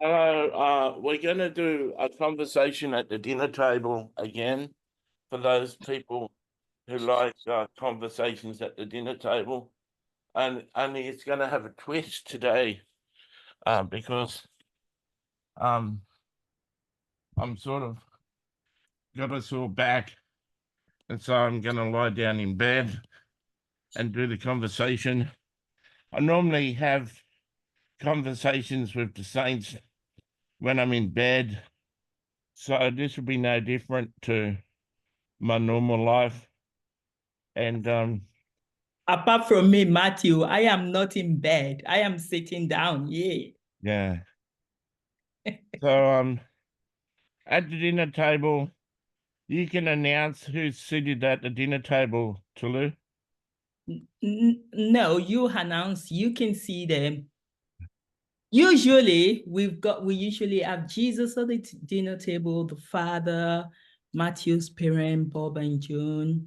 Hello, we're going to do a conversation at the dinner table again for those people who like conversations at the dinner table. And only it's going to have a twist today because um, I'm sort of got a sore back. And so I'm going to lie down in bed and do the conversation. I normally have conversations with the saints when I'm in bed. So this will be no different to my normal life. And Apart from me, Matthew, I am not in bed. I am sitting down. Yeah. yeah. So at the dinner table, you can announce who's seated at the dinner table, Tulu. No, you announce, you can see them. Usually, we usually have Jesus at the dinner table, the father, Matthew's parent, Bob and June,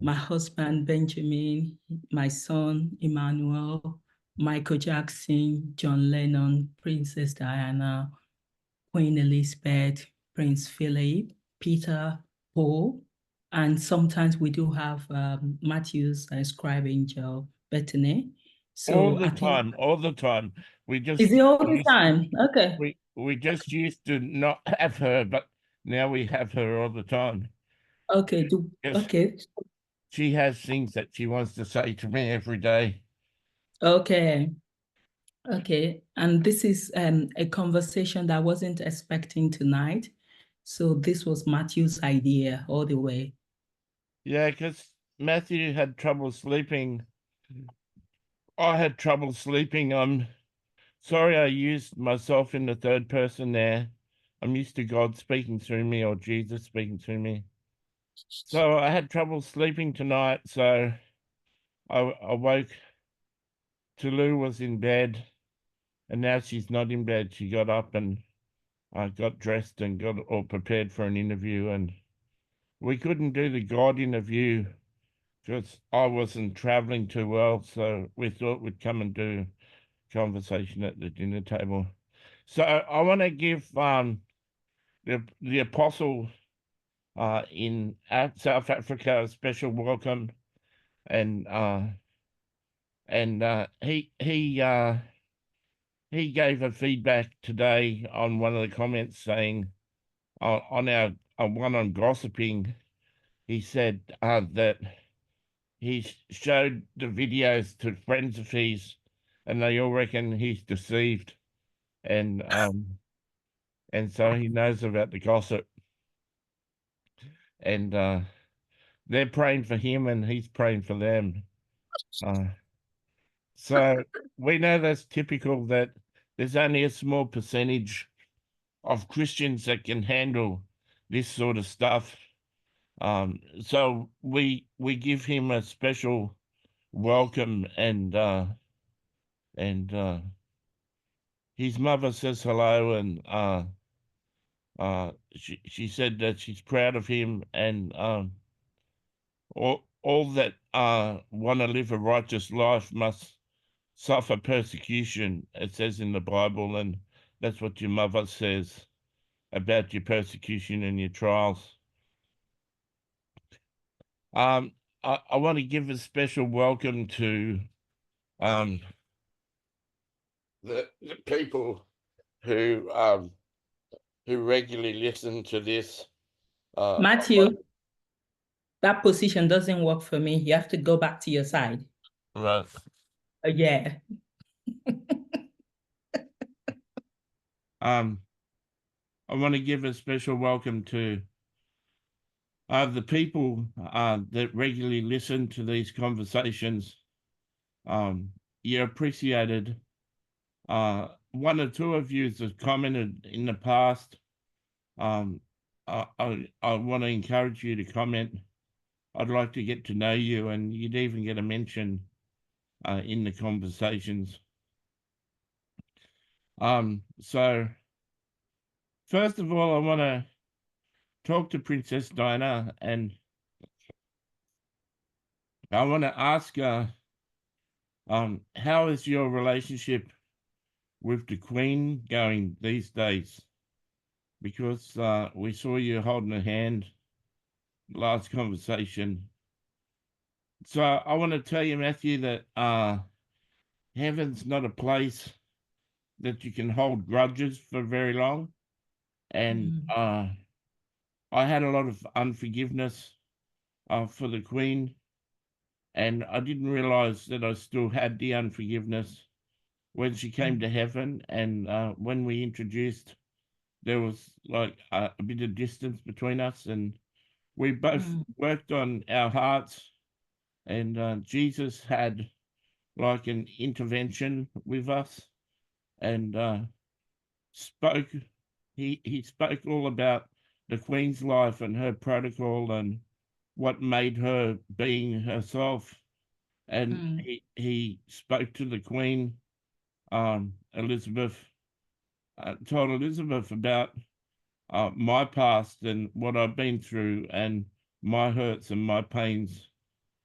my husband, Benjamin, my son, Emmanuel, Michael Jackson, John Lennon, Princess Diana, Queen Elizabeth, Prince Philip, Peter, Paul, and sometimes we do have Matthew's scribe angel, Bethany. All So the I think, time, all the time. We is just it all the used time? Okay. we just used to not have her, but now we have her all the time. Okay. Yes, Okay. she has things that she wants to say to me every day. Okay. Okay. And this is a conversation that I wasn't expecting tonight. So this was Matthew's idea all the way. Yeah, because Matthew had trouble sleeping. I had trouble sleeping. I'm sorry I used myself in the third person there. I'm used to God speaking through me or Jesus speaking through me. So I had trouble sleeping tonight. So I woke. Tulu was in bed, and now she's not in bed. She got up and I got dressed and got all prepared for an interview. And we couldn't do the God interview because I wasn't traveling too well. So we thought we'd come and do conversation at the dinner table. So I want to give the apostle in South Africa a special welcome, and he gave a feedback today on one of the comments saying on our one on gossiping. He said that he showed the videos to friends of his, and they all reckon he's deceived, and so he knows about the gossip, and they're praying for him, and he's praying for them. So we know that's typical, that there's only a small percentage of Christians that can handle this sort of stuff. So we give him a special welcome, and his mother says hello, and she said that she's proud of him, and all that want to live a righteous life must suffer persecution, it says in the Bible, and that's what your mother says about your persecution and your trials. I want to give a special welcome to the people who regularly listen to this. Matthew, that position doesn't work for me. You have to go back to your side. Right. Yeah. I want to give a special welcome to the people that regularly listen to these conversations. You're appreciated. One or two of you have commented in the past. I want to encourage you to comment. I'd like to get to know you, and you'd even get a mention in the conversations. So first of all, I want to talk to Princess Diana, and I want to ask her, how is your relationship with the Queen going these days? Because we saw you holding a hand last conversation. So I want to tell you, Matthew, that heaven's not a place that you can hold grudges for very long. And Mm. I had a lot of unforgiveness for the Queen, and I didn't realize that I still had the unforgiveness when she came to heaven. And when we introduced, there was like a bit of distance between us, and we both worked on our hearts. And Jesus had like an intervention with us, and spoke. He spoke all about the Queen's life and her protocol and what made her being herself. And he spoke to the Queen, Elizabeth, told Elizabeth about my past and what I've been through and my hurts and my pains.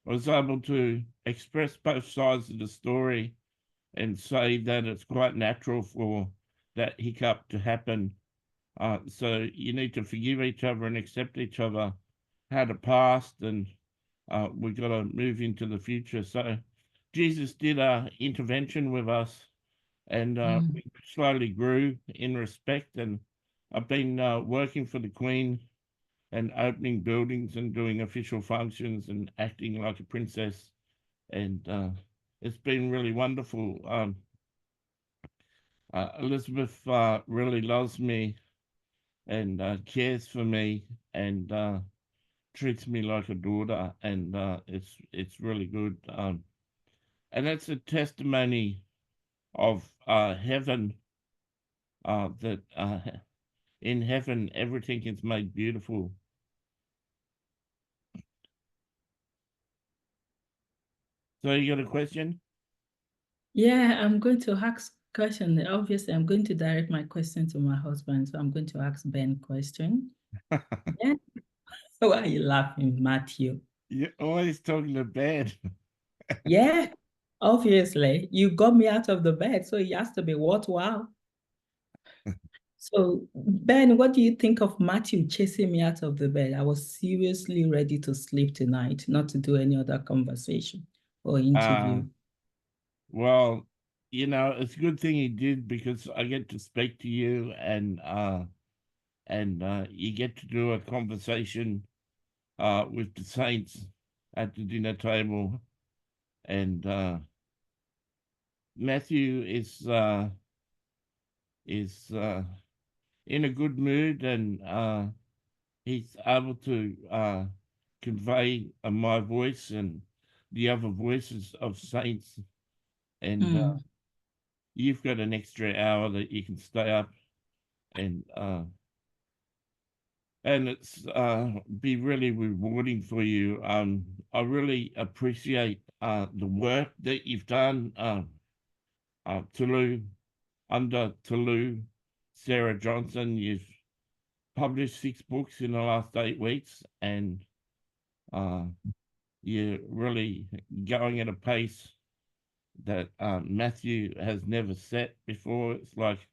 I was able to express both sides of the story and say that it's quite natural for that hiccup to happen. So you need to forgive each other and accept each other, had a past, and we've got to move into the future. So Jesus did a intervention with us, and we slowly grew in respect. And I've been working for the Queen and opening buildings and doing official functions and acting like a princess. And it's been really wonderful. Elizabeth really loves me and cares for me and treats me like a daughter, and it's really good. And that's a testimony of heaven. That in heaven everything is made beautiful. So you got a question? Yeah, I'm going to ask question. Obviously, I'm going to direct my question to my husband, so I'm going to ask Ben question. Yeah. Why are you laughing, Matthew? You're always talking to Ben. Yeah, obviously, you got me out of the bed, so it has to be worthwhile. So, Ben, what do you think of Matthew chasing me out of the bed? I was seriously ready to sleep tonight, not to do any other conversation or interview. Well, it's a good thing he did because I get to speak to you, and you get to do a conversation with the saints at the dinner table. And Matthew is in a good mood, and he's able to convey my voice and the other voices of saints. And you've got an extra hour that you can stay up and it's be really rewarding for you. I really appreciate the work that you've done, Tulu, under Tulu, Sarah Johnson. You've published 6 books in the last 8 weeks, and you're really going at a pace that Matthew has never set before. It's like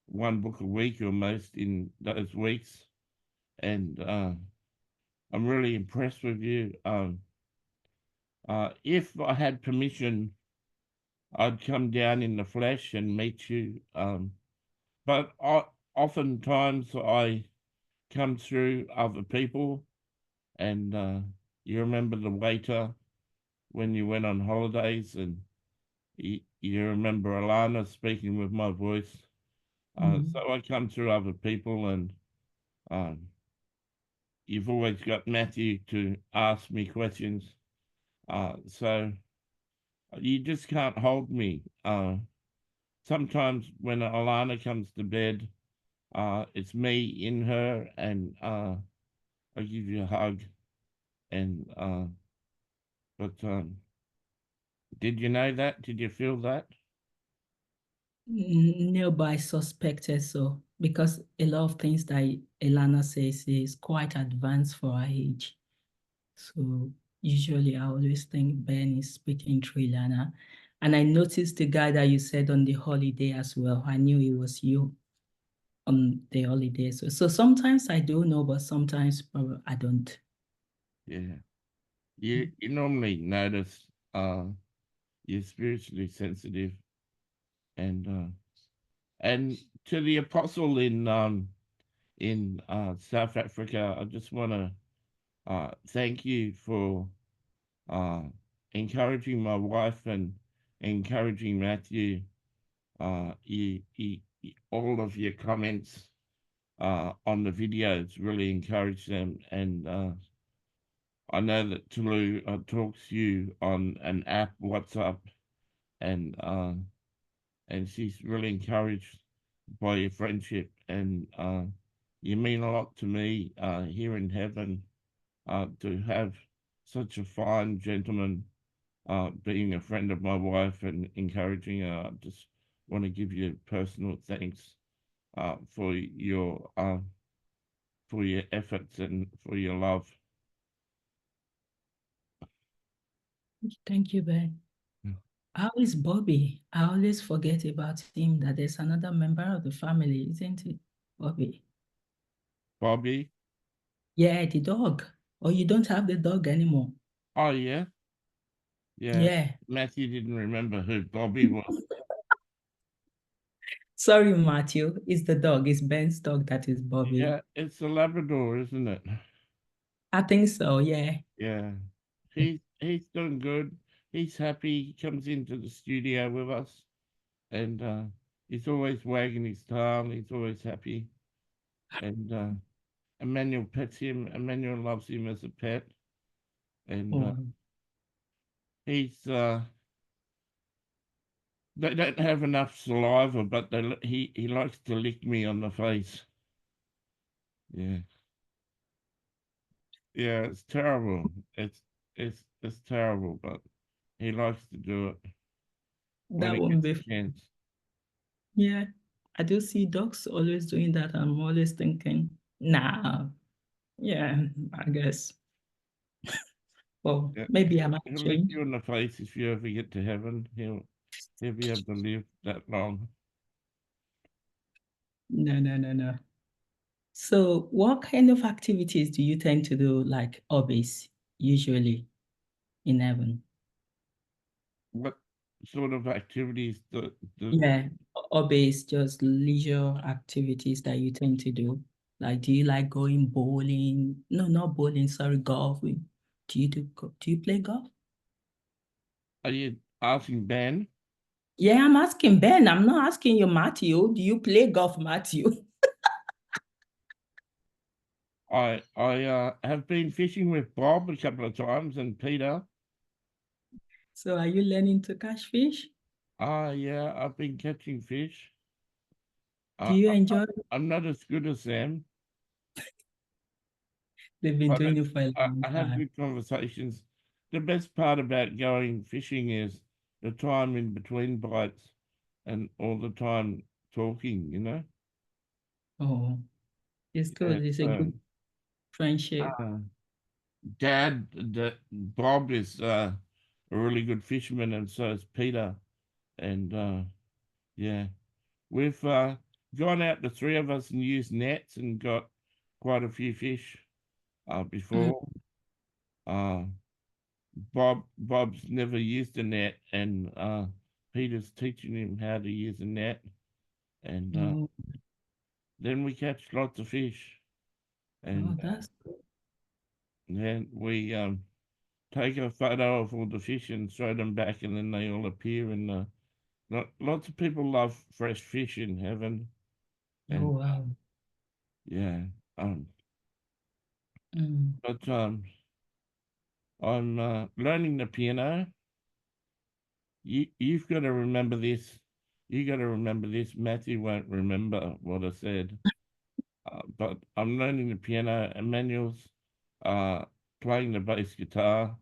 1 book a week almost in those weeks, and I'm really impressed with you. If I had permission, I'd come down in the flesh and meet you. But oftentimes I come through other people, and you remember the waiter when you went on holidays, and you remember Alana speaking with my voice. So I come through other people, and you've always got Matthew to ask me questions. So you just can't hold me. Sometimes when Alana comes to bed, it's me in her, and I give you a hug. And but did you know that? Did you feel that? No, but I suspected so because a lot of things that Elana says is quite advanced for her age. So usually I always think Ben is speaking through Elana. And I noticed the guy that you said on the holiday as well. I knew it was you on the holiday. So sometimes I do know, but sometimes I don't. Yeah. You normally notice you're spiritually sensitive, and to the apostle in South Africa, I just want to thank you for uh encouraging my wife and encouraging Matthew. All of your comments on the videos really encourage them, and I know that Tulu talks to you on an app, WhatsApp, and she's really encouraged by your friendship, and you mean a lot to me here in heaven to have such a fine gentleman being a friend of my wife and encouraging her. I just want to give you personal thanks uh, for your uh, for your efforts and for your love. Thank you, Ben. Yeah. How is Bobby? I always forget about him, that there's another member of the family, isn't it? Bobby. Bobby? Yeah, the dog. Or you don't have the dog anymore. Oh yeah, yeah. Yeah. Matthew didn't remember who Bobby was. Sorry, Matthew. It's the dog. It's Ben's dog that is Bobby. Yeah, it's a Labrador, isn't it? I think so, yeah. Yeah, he's doing good. He's happy. He comes into the studio with us, and he's always wagging his tail. He's always happy, and Emmanuel pets him. Emmanuel loves him as a pet, and Oh, he's they don't have enough saliva, but he likes to lick me on the face. Yeah, yeah, it's terrible. It's terrible, but he likes to do it when that he won't gets be. a chance. Yeah. I do see dogs always doing that. I'm always thinking, nah, yeah, I guess. Well, Yeah, maybe I might he'll lick change. you in the face if you ever get to heaven. He'll be able to live that long. No, no, no, no. So what kind of activities do you tend to do, like hobbies, usually in heaven? What sort of activities do Yeah, hobbies, just leisure activities that you tend to do. Like, do you like going bowling? No, not bowling, sorry, golf. Do you play golf? are you asking Ben? Yeah, I'm asking Ben. I'm not asking you, Matthew. Do you play golf, Matthew? I have been fishing with Bob a couple of times and Peter. So are you learning to catch fish? Yeah, I've been catching fish. Do Uh, you I, enjoy? I'm not as good as them, They've been but doing it for a long I have time. good conversations. The best part about going fishing is the time in between bites and all the time talking, you know? Oh, it's Yeah, good. It's a so good friendship. uh, Bob is a really good fisherman, and so is Peter. And yeah, we've gone out, the three of us, and used nets and got quite a few fish Mm. before. Uh, Bob's never used a net, and Peter's teaching him how to use a net, and Oh, then we catch lots of fish, oh, and that's good. then we take a photo of all the fish and throw them back, and then they all appear. And lots of people love fresh fish in heaven, Oh, and wow. yeah, um, Mm. but I'm learning the piano. You've got to remember this. You got to remember this. Matthew won't remember what I said, but I'm learning the piano. Emmanuel's uh, playing the bass guitar,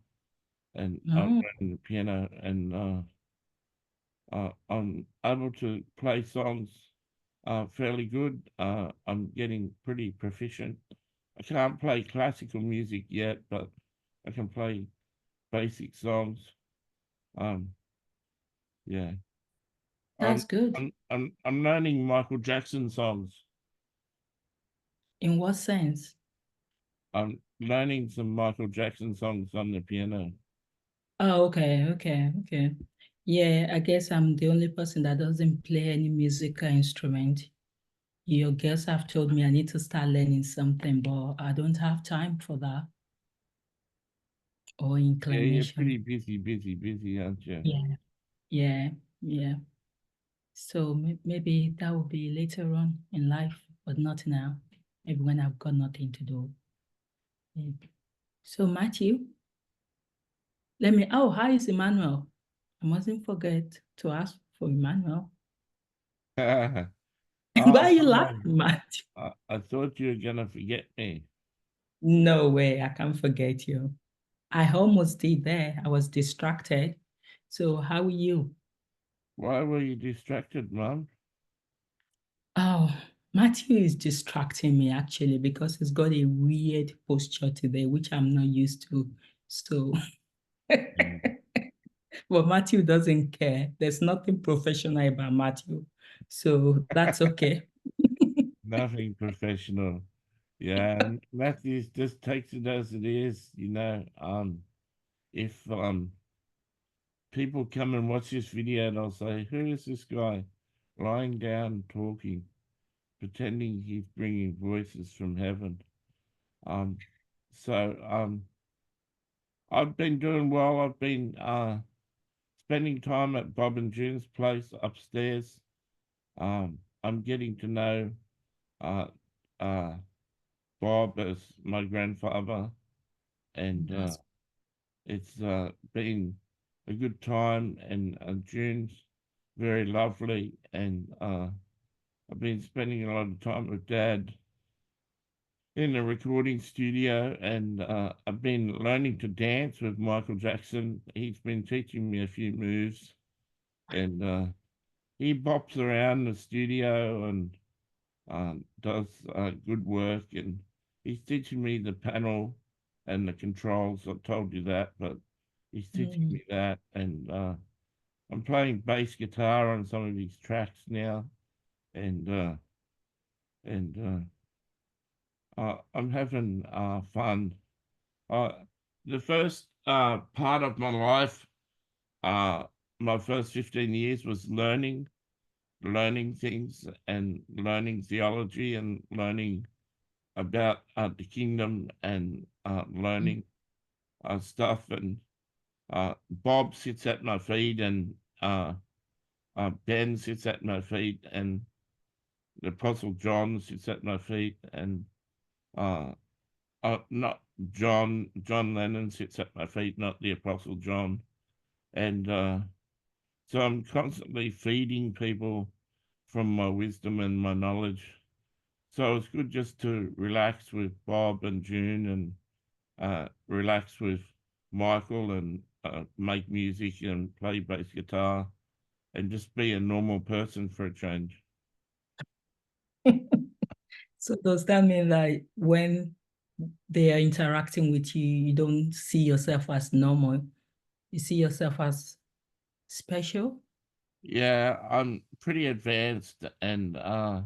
and I'm Oh, learning the piano, and I'm able to play songs fairly good. I'm getting pretty proficient. I can't play classical music yet, but I can play basic songs. Um, Yeah. That's I'm good. I'm learning Michael Jackson songs. In what sense? I'm learning some Michael Jackson songs on the piano. Oh, okay. Yeah, I guess I'm the only person that doesn't play any musical instrument. Your girls have told me I need to start learning something, but I don't have time for that or Yeah, you're pretty inclination. busy, aren't you? Yeah, yeah. So maybe that will be later on in life, but not now. Maybe when I've got nothing to do. Yeah. So Matthew, how is Emmanuel? I mustn't forget to ask for Emmanuel. Why are you laughing, Oh, Matthew? I thought you were gonna forget me. No way, I can't forget you. I almost did there. I was distracted. So how are you? Why were you distracted, Mum? Oh, Matthew is distracting me actually because he's got a weird posture today, which I'm not used to. So, Mm. but Matthew doesn't care. There's nothing professional about Matthew. So that's okay. Nothing professional. Yeah, Matthews just takes it as it is, you know. If people come and watch this video, they'll say, "Who is this guy lying down talking, pretending he's bringing voices from heaven?" Um, so I've been doing well. I've been spending time at Bob and June's place upstairs. I'm getting to know uh uh Bob as my grandfather, and That's it's been a good time. And June's very lovely, and I've been spending a lot of time with Dad in the recording studio, and I've been learning to dance with Michael Jackson. He's been teaching me a few moves, and he bops around the studio and does good work. And he's teaching me the panel and the controls. I've told you that, but he's teaching mm, me that, and I'm playing bass guitar on some of his tracks now, and I'm having fun. Uh, the first part of my life, uh, my first 15 years was learning things and learning theology and learning about the kingdom and mm, learning stuff. And Bob sits at my feet, and Ben sits at my feet, and the Apostle John sits at my feet, and uh, not John Lennon sits at my feet, not the Apostle John. And so I'm constantly feeding people from my wisdom and my knowledge. So it's good just to relax with Bob and June, and relax with Michael, and make music and play bass guitar and just be a normal person for a change. So does that mean that when they are interacting with you, you don't see yourself as normal? You see yourself as special? Yeah, I'm pretty advanced, and I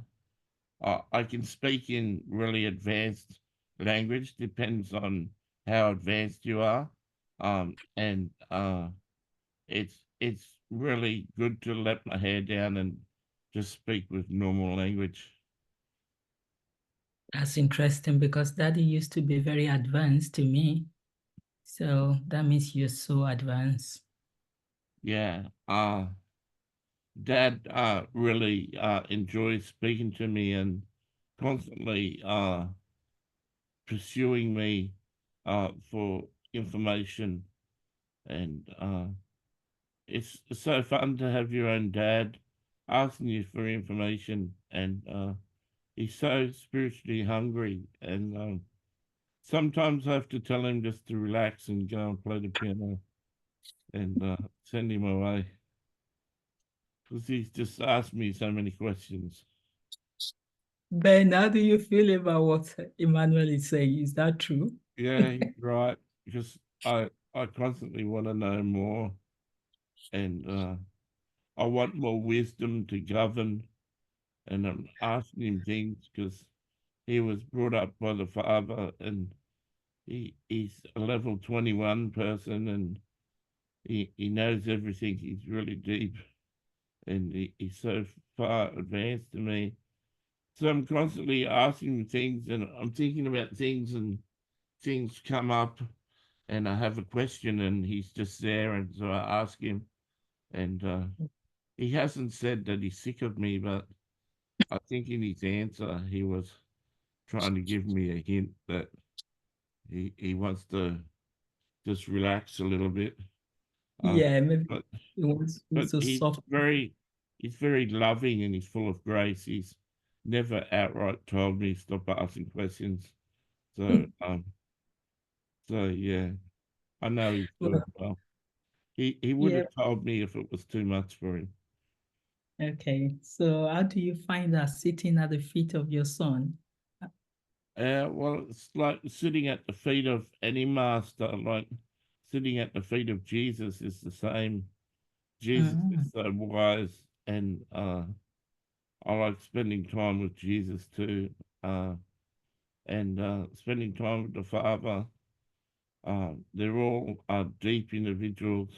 can speak in really advanced language, depends on how advanced you are. And it's really good to let my hair down and just speak with normal language. That's interesting because Daddy used to be very advanced to me. So that means you're so advanced. Yeah. Dad really enjoys speaking to me and constantly pursuing me for information, and it's so fun to have your own dad asking you for information, and he's so spiritually hungry, and sometimes I have to tell him just to relax and go and play the piano, and send him away because he's just asked me so many questions. Ben, how do you feel about what Emmanuel is saying? Is that true? Yeah, he's right, because I constantly want to know more, and I want more wisdom to govern, and I'm asking him things because he was brought up by the father, and he's a level 21 person, and he knows everything. He's really deep, and he's so far advanced to me. So I'm constantly asking him things, and I'm thinking about things, and things come up, and I have a question, and he's just there, and so I ask him, and he hasn't said that he's sick of me, but I think in his answer he was trying to give me a hint that he wants to just relax a little bit. Yeah, maybe But he wants you to soft. he's very loving, and he's full of grace. He's never outright told me stop asking questions. So so yeah, I know he's Well, doing well. He would yeah, have told me if it was too much for him. okay. So how do you find that sitting at the feet of your son? Well, it's like sitting at the feet of any master, like sitting at the feet of Jesus is the same. Jesus Mm, is so wise, and I like spending time with Jesus too, uh, and spending time with the Father. They're all deep individuals,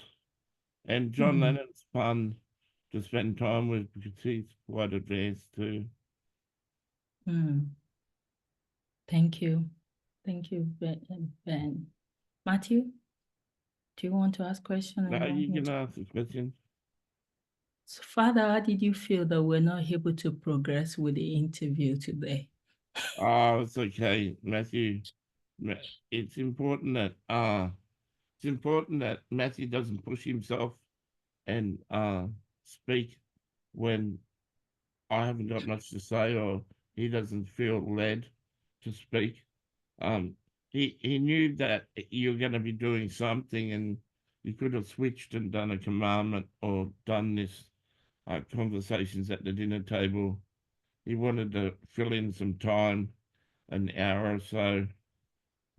and John mm, Lennon's fun to spend time with because he's quite advanced too. mm. Thank you. Thank you, Ben. Matthew, do you want to ask question or you Now want you me can to? ask the question. So, Father, how did you feel that we're not able to progress with the interview today? Oh, it's okay, Matthew. Ma- It's important that Matthew doesn't push himself and speak when I haven't got much to say, or he doesn't feel led to speak. Um, he knew that you're going to be doing something, and you could have switched and done a commandment or done this conversations at the dinner table. He wanted to fill in some time, an hour or so,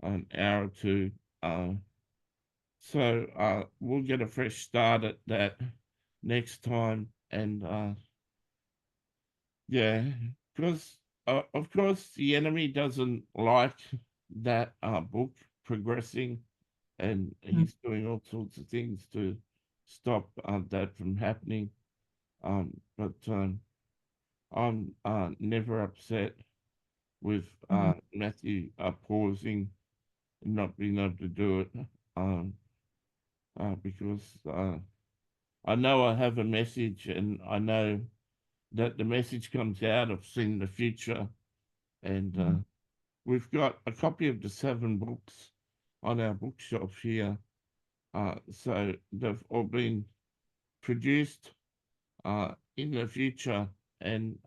an hour or two. So we'll get a fresh start at that next time, and yeah, because of course the enemy doesn't like that book progressing, and Mm, he's doing all sorts of things to stop that from happening. But I'm never upset with mm, Matthew pausing and not being able to do it, um, because I know I have a message, and I know that the message comes out of seeing the future, and mm, we've got a copy of the 7 books on our bookshelf here. So they've all been produced in the future, and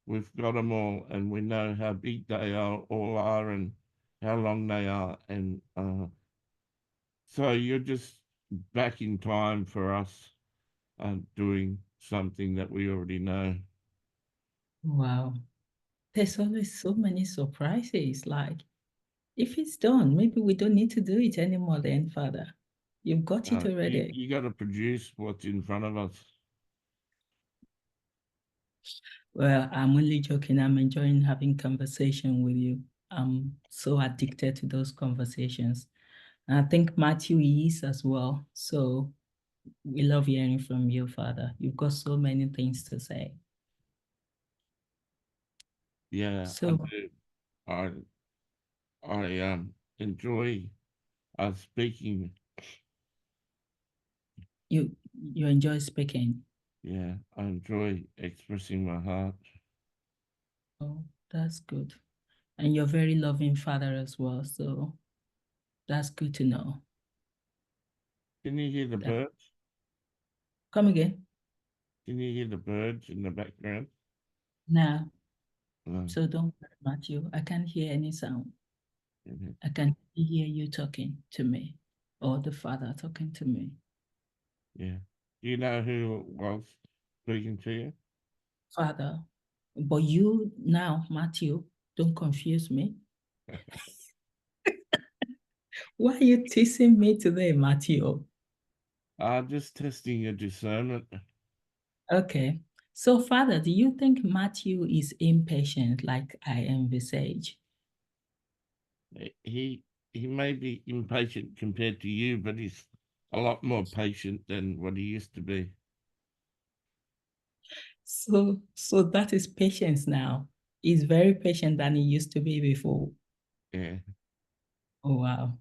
we've got them all, and we know how big they all are, and how long they are, and so you're just back in time for us doing something that we already know. wow. There's always so many surprises. Like, if it's done, maybe we don't need to do it anymore then, Father. You've got it already. You got to produce what's in front of us. Well, I'm only joking. I'm enjoying having conversation with you. I'm so addicted to those conversations. And I think Matthew is as well. So we love hearing from you, Father. You've got so many things to say. Yeah, I So do. I enjoy speaking. you enjoy speaking. Yeah, I enjoy expressing my heart. Oh, that's good. And you're a very loving father as well. So that's good to know. Can you hear the That, birds? come again. Can you hear the birds in the background? Now, No. so don't worry, Matthew. I can't hear any sound. Mhm. I can hear you talking to me or the Father talking to me. Yeah. Do you know who was speaking to you? Father, but you now, Matthew, don't confuse me. Why are you teasing me today, Matthew? Just testing your discernment. Okay. So, Father, do you think Matthew is impatient like I envisage? He may be impatient compared to you, but he's a lot more patient than what he used to be. So that is patience now. He's very patient than he used to be before. Yeah. Oh, wow.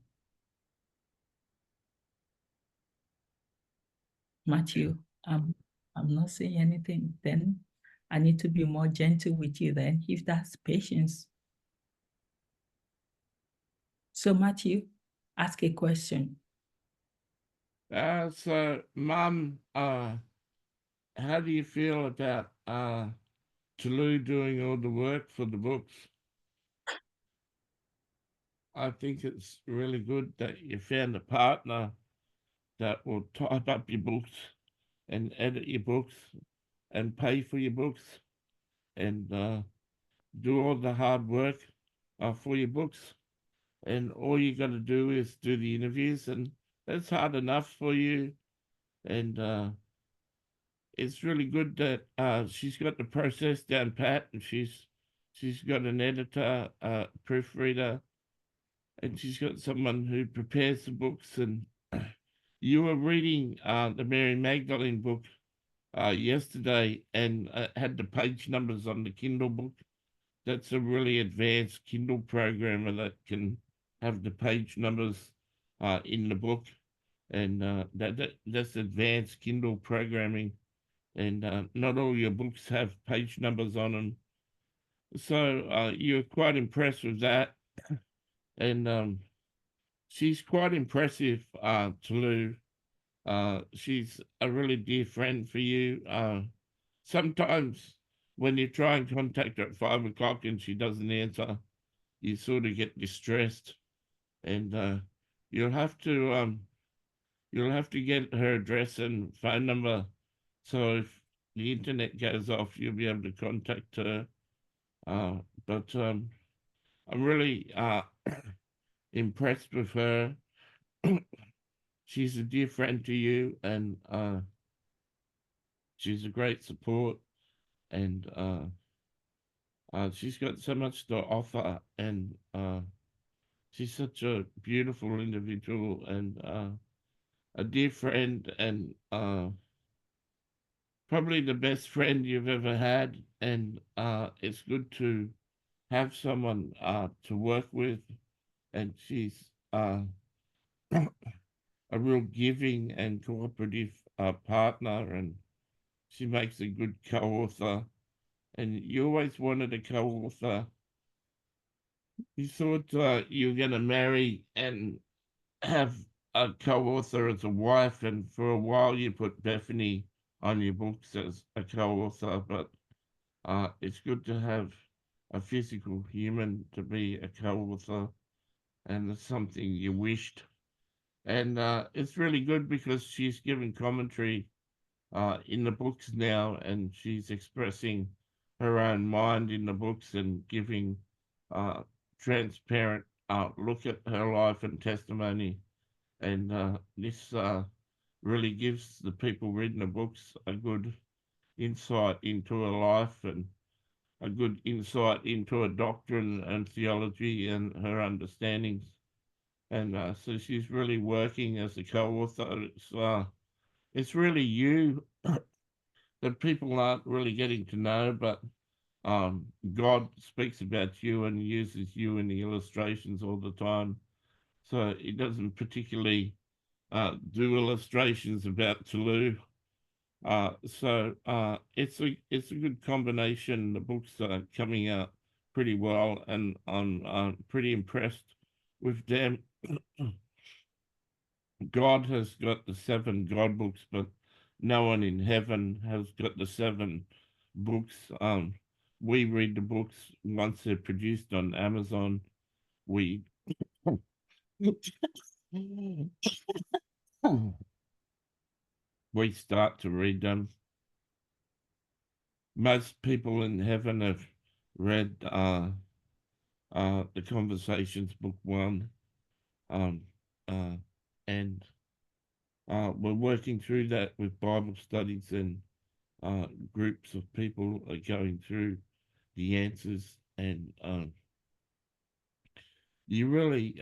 Matthew, I'm not saying anything. Then I need to be more gentle with you then, if that's patience. So, Matthew, ask a question. So, Mum, how do you feel about Tulu doing all the work for the books? I think it's really good that you found a partner that will type up your books and edit your books and pay for your books and do all the hard work for your books. And all you got to do is do the interviews, and that's hard enough for you. And it's really good that she's got the process down pat, and she's got an editor, proofreader, and she's got someone who prepares the books. And you were reading the Mary Magdalene book yesterday, and had the page numbers on the Kindle book. That's a really advanced Kindle programmer that can have the page numbers in the book, and that's advanced Kindle programming. And not all your books have page numbers on them, so you're quite impressed with that. And she's quite impressive, Tulu. She's a really dear friend for you. Sometimes when you try and contact her at 5 o'clock and she doesn't answer, you sort of get distressed, and you'll have to um, you'll have to get her address and phone number, so if the internet goes off, you'll be able to contact her. But I'm really impressed with her. She's a dear friend to you, and she's a great support, and she's got so much to offer, and she's such a beautiful individual, and a dear friend, and probably the best friend you've ever had. And it's good to have someone to work with, and she's a real giving and cooperative partner, and she makes a good co-author. And you always wanted a co-author. You thought you were going to marry and have a co-author as a wife, and for a while you put Bethany on your books as a co-author, but it's good to have a physical human to be a co-author, and it's something you wished. And it's really good because she's given commentary in the books now, and she's expressing her own mind in the books and giving transparent look at her life and testimony. And this really gives the people reading the books a good insight into her life, and a good insight into her doctrine and theology and her understandings. And so she's really working as a co-author. It's really you that people aren't really getting to know, but God speaks about you and uses you in the illustrations all the time. So he doesn't particularly do illustrations about Tulu. So it's a good combination. The books are coming out pretty well, and I'm pretty impressed with them. God has got the 7 God books, but no one in heaven has got the 7 books. We read the books once they're produced on Amazon. We we start to read them. Most people in heaven have read the Conversations Book 1, um, uh, and we're working through that with Bible studies, and groups of people are going through the answers, and you really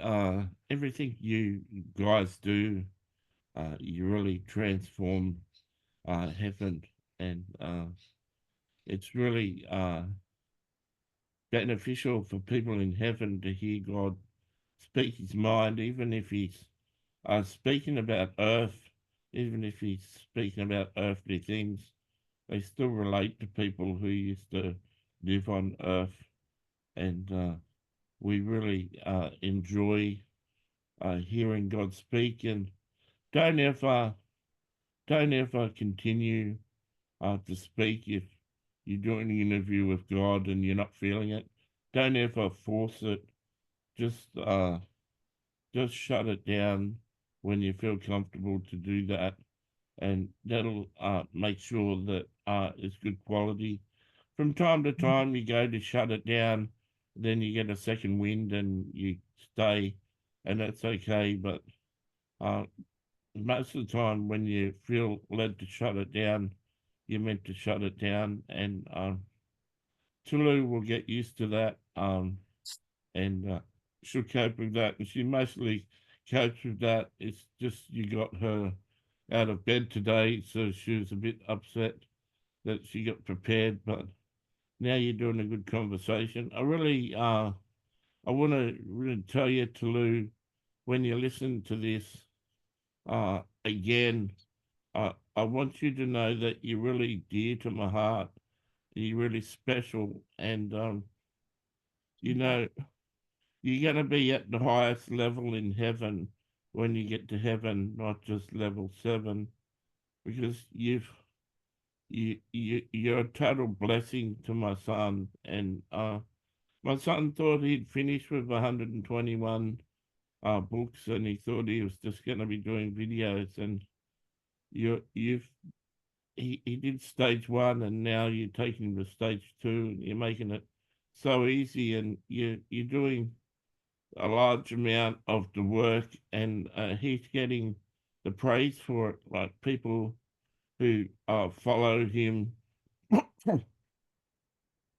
everything you guys do, you really transform heaven, and it's really beneficial for people in heaven to hear God speak his mind, even if he's speaking about earth, even if he's speaking about earthly things, they still relate to people who used to live on earth, and we really enjoy hearing God speak. And don't ever, don't ever continue to speak if you're doing an interview with God and you're not feeling it. Don't ever force it. Just just shut it down when you feel comfortable to do that, and that'll make sure that it's good quality. From time to time, you go to shut it down, then you get a second wind and you stay, and that's okay. But uh, most of the time, when you feel led to shut it down, you're meant to shut it down, and Tulu will get used to that, and she'll cope with that. And she mostly copes with that. It's just you got her out of bed today, so she was a bit upset that she got prepared, but now you're doing a good conversation. I want to really tell you, Tulu, when you listen to this again, I want you to know that you're really dear to my heart. You're really special, and you know, you're going to be at the highest level in heaven when you get to heaven, not just level 7, because you're a total blessing to my son. And my son thought he'd finished with 121 books, and he thought he was just going to be doing videos. And you've he did stage 1, and now you're taking him to stage 2, and you're making it so easy, and you're doing a large amount of the work, and he's getting the praise for it. Like people who follow him are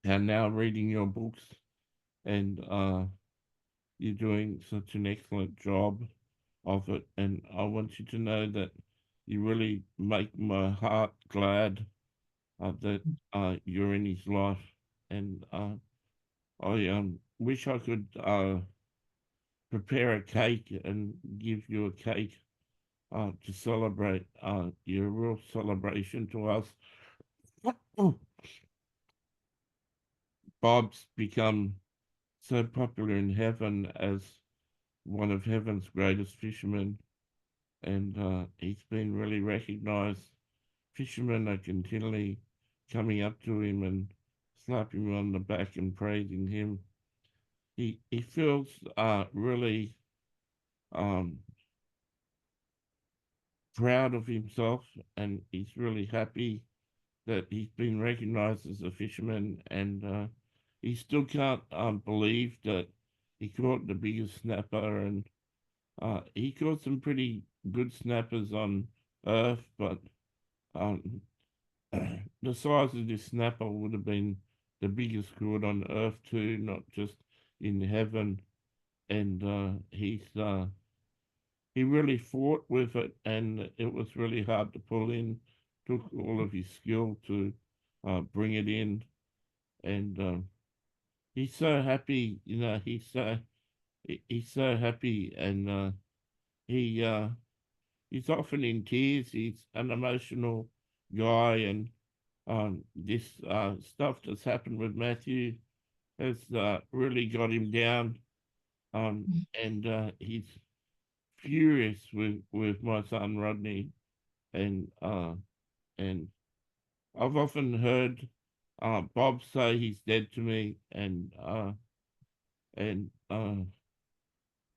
now reading your books, and you're doing such an excellent job of it. And I want you to know that you really make my heart glad that you're in his life, and I wish I could prepare a cake and give you a cake to celebrate. You're a real celebration to us. Bob's become so popular in heaven as one of heaven's greatest fishermen, and he's been really recognized. Fishermen are continually coming up to him and slapping him on the back and praising him. He feels really um, proud of himself, and he's really happy that he's been recognized as a fisherman, and he still can't believe that he caught the biggest snapper, and he caught some pretty good snappers on Earth, but um, the size of this snapper would have been the biggest caught on Earth too, not just in heaven. And he really fought with it, and it was really hard to pull in. Took all of his skill to bring it in, and he's so happy. He's so happy, and he he's often in tears. He's an emotional guy, and this stuff that's happened with Matthew has really got him down. And he's furious with my son Rodney, and and I've often heard Bob say he's dead to me, and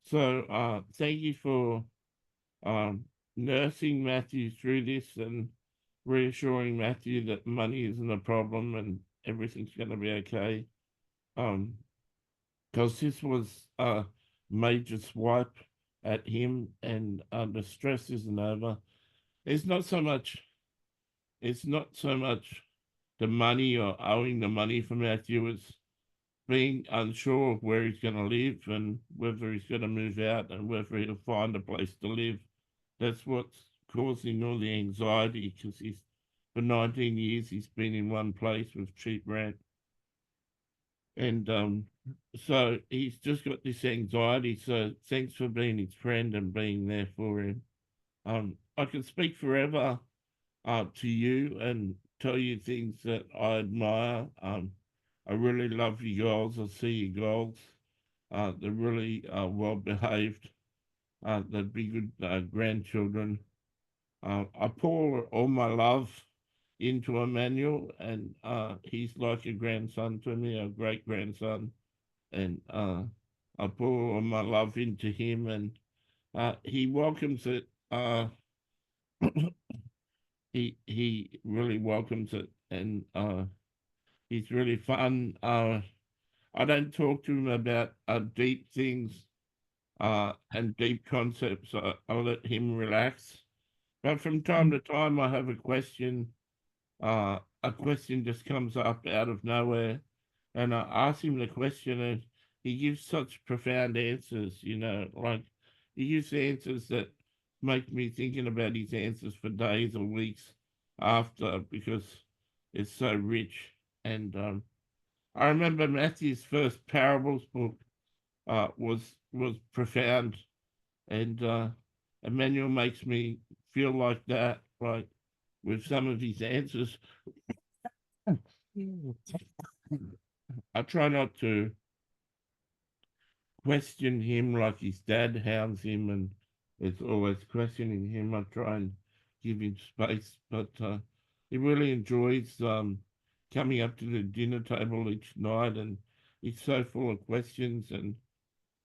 so thank you for um, nursing Matthew through this and reassuring Matthew that money isn't a problem and everything's going to be okay. Because this was a major swipe at him, and the stress isn't over. It's not so much it's not so much the money or owing the money for Matthew, it's being unsure of where he's going to live and whether he's going to move out and whether he'll find a place to live. That's what's causing all the anxiety, because for 19 years he's been in one place with cheap rent. And so he's just got this anxiety. So thanks for being his friend and being there for him. I can speak forever to you and tell you things that I admire. I really love you girls. I see you girls. They're really well behaved. They'd be good grandchildren. I pour all my love into Emmanuel, and he's like a grandson to me, a great grandson. And I pour all my love into him, and he welcomes it. He really welcomes it, and he's really fun. I don't talk to him about deep things and deep concepts. I let him relax. But from time to time, I have a question. A question just comes up out of nowhere, and I ask him the question, and he gives such profound answers. Like he gives answers that make me thinking about his answers for days or weeks after, because it's so rich. And I remember Matthew's first parables book was profound, and Emmanuel makes me feel like that, like with some of his answers. I try not to question him like his dad hounds him and is always questioning him. I try and give him space, but he really enjoys coming up to the dinner table each night, and he's so full of questions and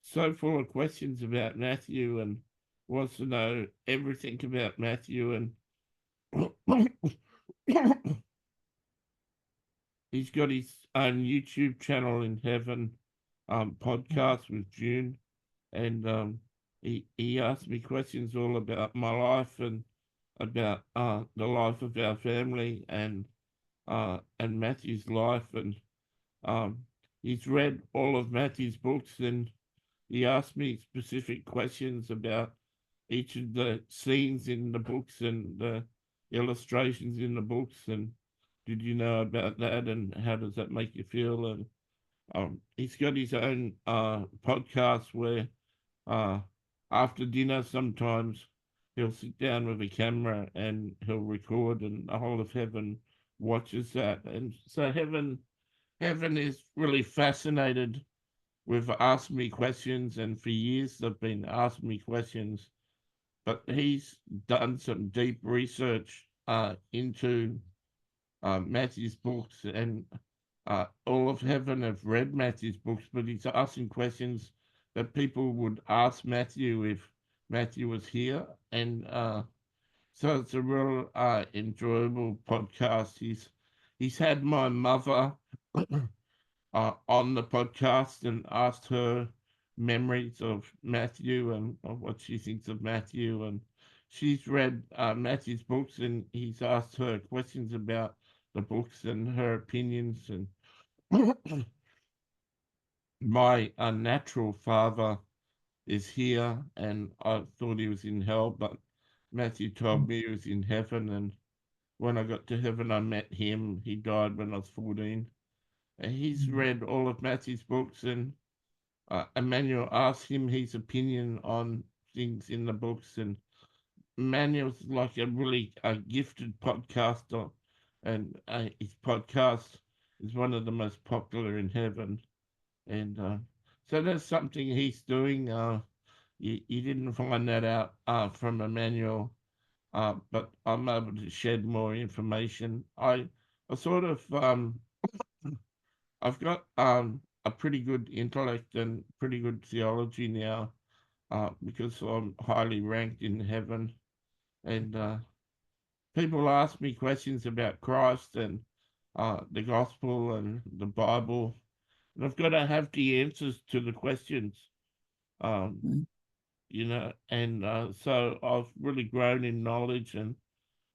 so full of questions about Matthew, and wants to know everything about Matthew. And he's got his own YouTube channel in heaven, podcast with June, and he asked me questions all about my life and about the life of our family and Matthew's life, and um, he's read all of Matthew's books, and he asked me specific questions about each of the scenes in the books and the illustrations in the books, and did you know about that, and how does that make you feel? And he's got his own podcast where uh, after dinner sometimes he'll sit down with a camera and he'll record, and the whole of heaven watches that. And so heaven is really fascinated with asking me questions, and for years they've been asking me questions. But he's done some deep research into Matthew's books, and all of heaven have read Matthew's books, but he's asking questions that people would ask Matthew if Matthew was here. And so it's a real enjoyable podcast. He's had my mother on the podcast and asked her memories of Matthew and of what she thinks of Matthew. And she's read Matthew's books, and he's asked her questions about the books and her opinions. And my unnatural father is here, and I thought he was in hell, but Matthew told me he was in heaven. And when I got to heaven, I met him. He died when I was 14. And he's read all of Matthew's books, and Emmanuel asked him his opinion on things in the books. And Emmanuel's like a really gifted podcaster, and his podcast is one of the most popular in heaven. And so that's something he's doing. You didn't find that out from Emmanuel, but I'm able to shed more information. I sort of I've got a pretty good intellect and pretty good theology now, because I'm highly ranked in heaven, and people ask me questions about Christ and the gospel and the Bible, and I've got to have the answers to the questions. Um, and so I've really grown in knowledge, and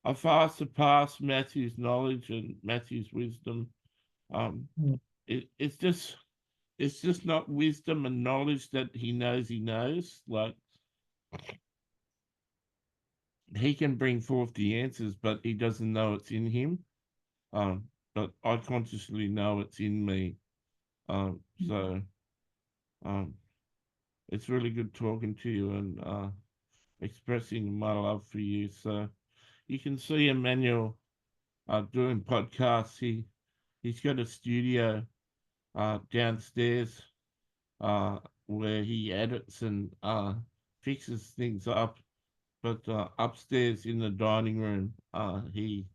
I far surpass Matthew's knowledge and Matthew's wisdom. Um, Mm. it's just not wisdom and knowledge that he knows. Like he can bring forth the answers, but he doesn't know it's in him. But I consciously know it's in me. So um, it's really good talking to you and expressing my love for you. So you can see Emmanuel doing podcasts. He's got a studio downstairs where he edits and fixes things up. But upstairs in the dining room, he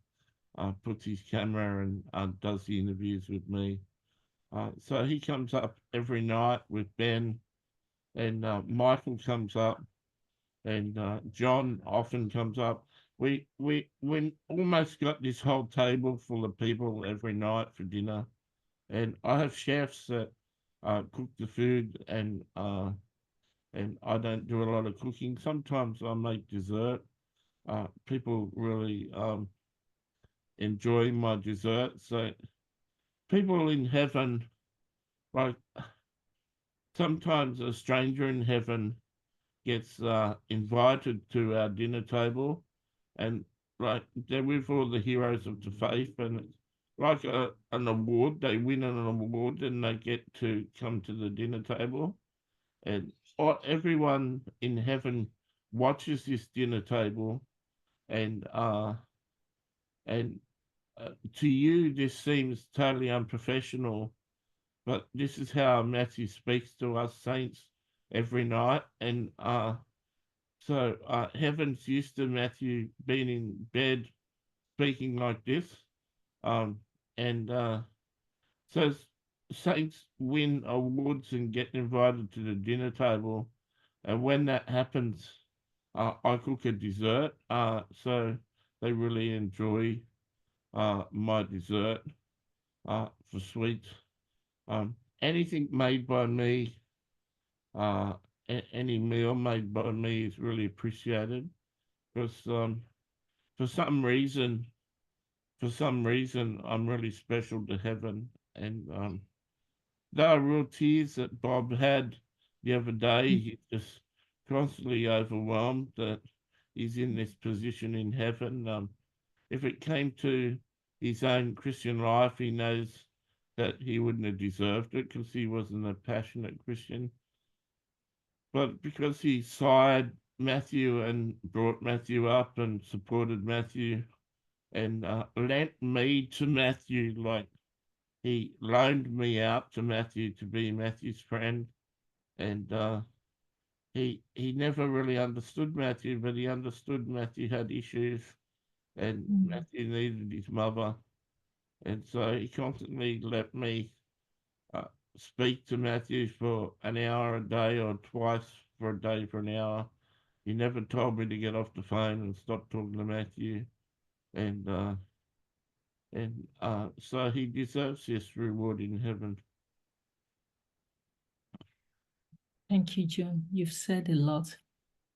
puts his camera and does the interviews with me. So he comes up every night with Ben, and Michael comes up, and John often comes up. We almost got this whole table full of people every night for dinner, and I have chefs that cook the food, and I don't do a lot of cooking. Sometimes I make dessert. People really enjoy my dessert. So people in heaven, like sometimes a stranger in heaven gets invited to our dinner table, and like they're with all the heroes of the faith, and it's like an award. They win an award, and they get to come to the dinner table, and everyone in heaven watches this dinner table, and and to you this seems totally unprofessional, but this is how Matthew speaks to us saints every night, and so heaven's used to Matthew being in bed speaking like this, um, and so saints win awards and get invited to the dinner table, and when that happens, I cook a dessert, so they really enjoy my dessert for sweets. Anything made by me, uh, any meal made by me is really appreciated because for some reason, I'm really special to heaven, and there are real tears that Bob had the other day. He's just constantly overwhelmed that he's in this position in heaven. If it came to his own Christian life, he knows that he wouldn't have deserved it because he wasn't a passionate Christian. But because he sired Matthew and brought Matthew up and supported Matthew and lent me to Matthew, like he loaned me out to Matthew to be Matthew's friend. And he never really understood Matthew, but he understood Matthew had issues and Mm. Matthew needed his mother. And so he constantly let me uh, speak to Matthew for an hour a day or twice for a day for an hour. He never told me to get off the phone and stop talking to Matthew. And so he deserves this reward in heaven. Thank you, John. You've said a lot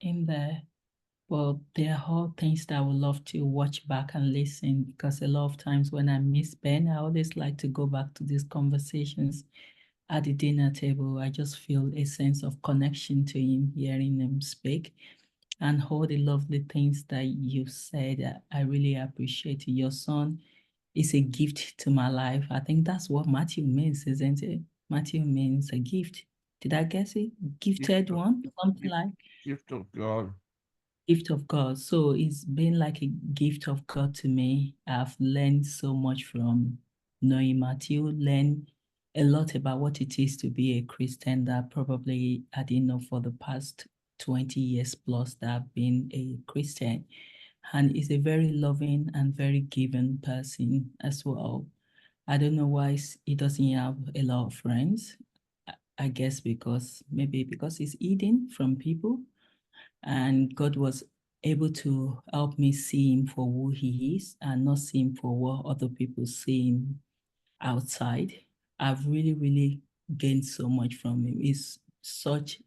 in there. Well, there are all things that I would love to watch back and listen because a lot of times when I miss Ben, I always like to go back to these conversations at the dinner table. I just feel a sense of connection to him, hearing him speak, and all the lovely things that you said. I really appreciate it. Your son is a gift to my life. I think that's what Matthew means, isn't it? Matthew means a gift. Did I guess it? Gifted Gift of, one, something gift, like gift of God. gift of God. So it's been like a gift of God to me. I've learned so much from knowing Matthew, learned a lot about what it is to be a Christian that probably I didn't know for the past 20 years plus that I've been a Christian. And he's a very loving and very giving person as well. I don't know why he doesn't have a lot of friends. I guess maybe because he's eating from people, and God was able to help me see him for who he is and not see him for what other people see him outside. I've really, really gained so much from him. He's such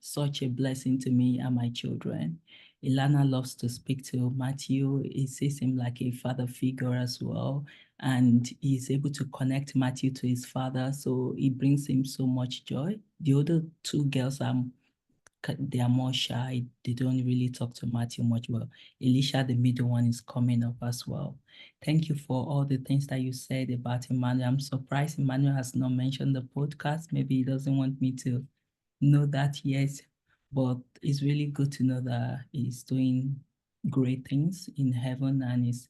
a blessing to me and my children. Ilana loves to speak to Matthew. He sees him like a father figure as well. And he's able to connect Matthew to his father. So it brings him so much joy. The other two girls are they are more shy. They don't really talk to Matthew much. Well, Elisha, the middle one, is coming up as well. Thank you for all the things that you said about Emmanuel. I'm surprised Emmanuel has not mentioned the podcast. Maybe he doesn't want me to know that yet, but it's really good to know that he's doing great things in heaven and is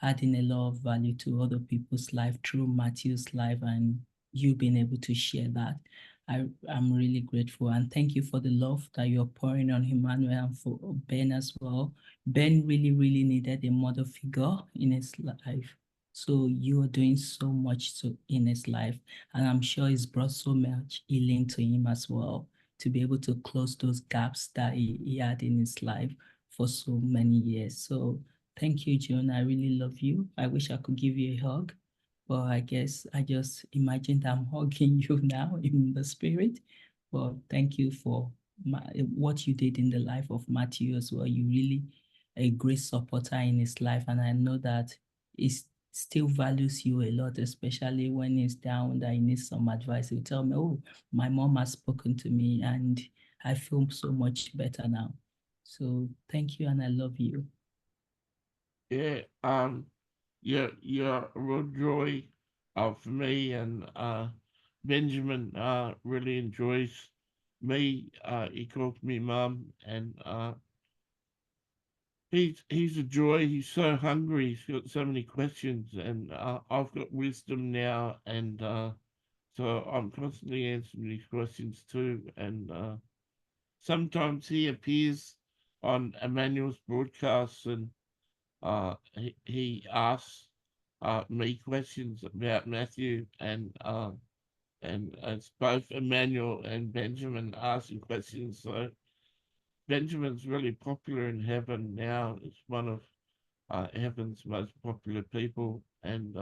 adding a lot of value to other people's life through Matthew's life and you being able to share that. I'm really grateful and thank you for the love that you're pouring on Emmanuel and for Ben as well. Ben really, really needed a mother figure in his life. So you are doing so much in his life, and I'm sure it's brought so much healing to him as well to be able to close those gaps that he had in his life for so many years. So thank you, June. I really love you. I wish I could give you a hug, but I guess I just imagined I'm hugging you now in the spirit. But thank you for what you did in the life of Matthew as well. You really a great supporter in his life, and I know that he still values you a lot, especially when he's down that he needs some advice. He'll tell me, "Oh, my mom has spoken to me, and I feel so much better now." So thank you, and I love you. Yeah, you're a real joy for me, and Benjamin really enjoys me. He calls me mum, and he's a joy. He's so hungry. He's got so many questions, and I've got wisdom now, and so I'm constantly answering these questions too. And sometimes he appears on Emmanuel's broadcasts, and he asks me questions about Matthew, and it's both Emmanuel and Benjamin asking questions. So Benjamin's really popular in heaven now. It's one of heaven's most popular people, and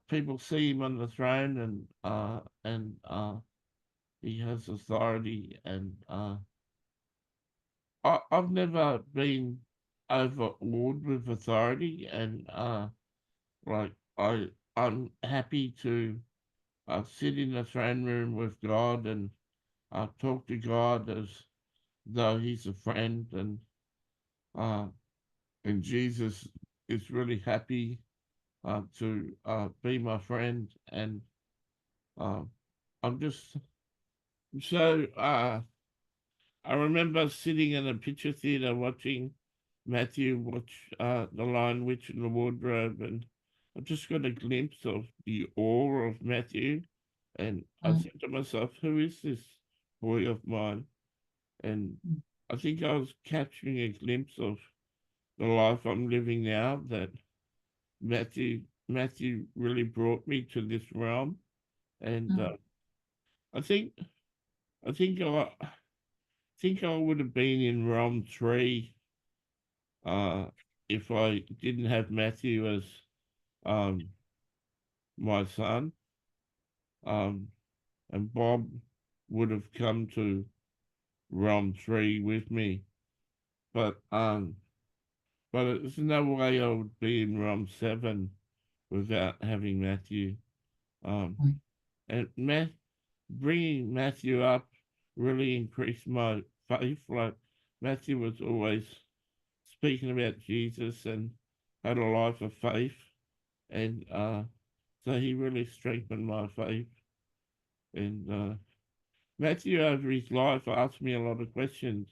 people see him on the throne, and he has authority, and I've never been overawed with authority, and like I'm happy to sit in the throne room with God and talk to God as though He's a friend, uh, and Jesus is really happy to be my friend, and uh, I'm just so. I remember sitting in a picture theater watching Matthew watch The Lion, Witch, and the Wardrobe, and I just got a glimpse of the awe of Matthew, and I Mm. said to myself, "Who is this boy of mine?" And I think I was capturing a glimpse of the life I'm living now. That Matthew really brought me to this realm, and Mm. I think I think I would have been in realm 3 uh, if I didn't have Matthew as um, my son, um, and Bob would have come to realm 3 with me. But there's no way I would be in realm 7 without having Matthew. Um, Mm. and bringing Matthew up really increased my faith. Like Matthew was always speaking about Jesus and had a life of faith, and so he really strengthened my faith. And Matthew, over his life, asked me a lot of questions.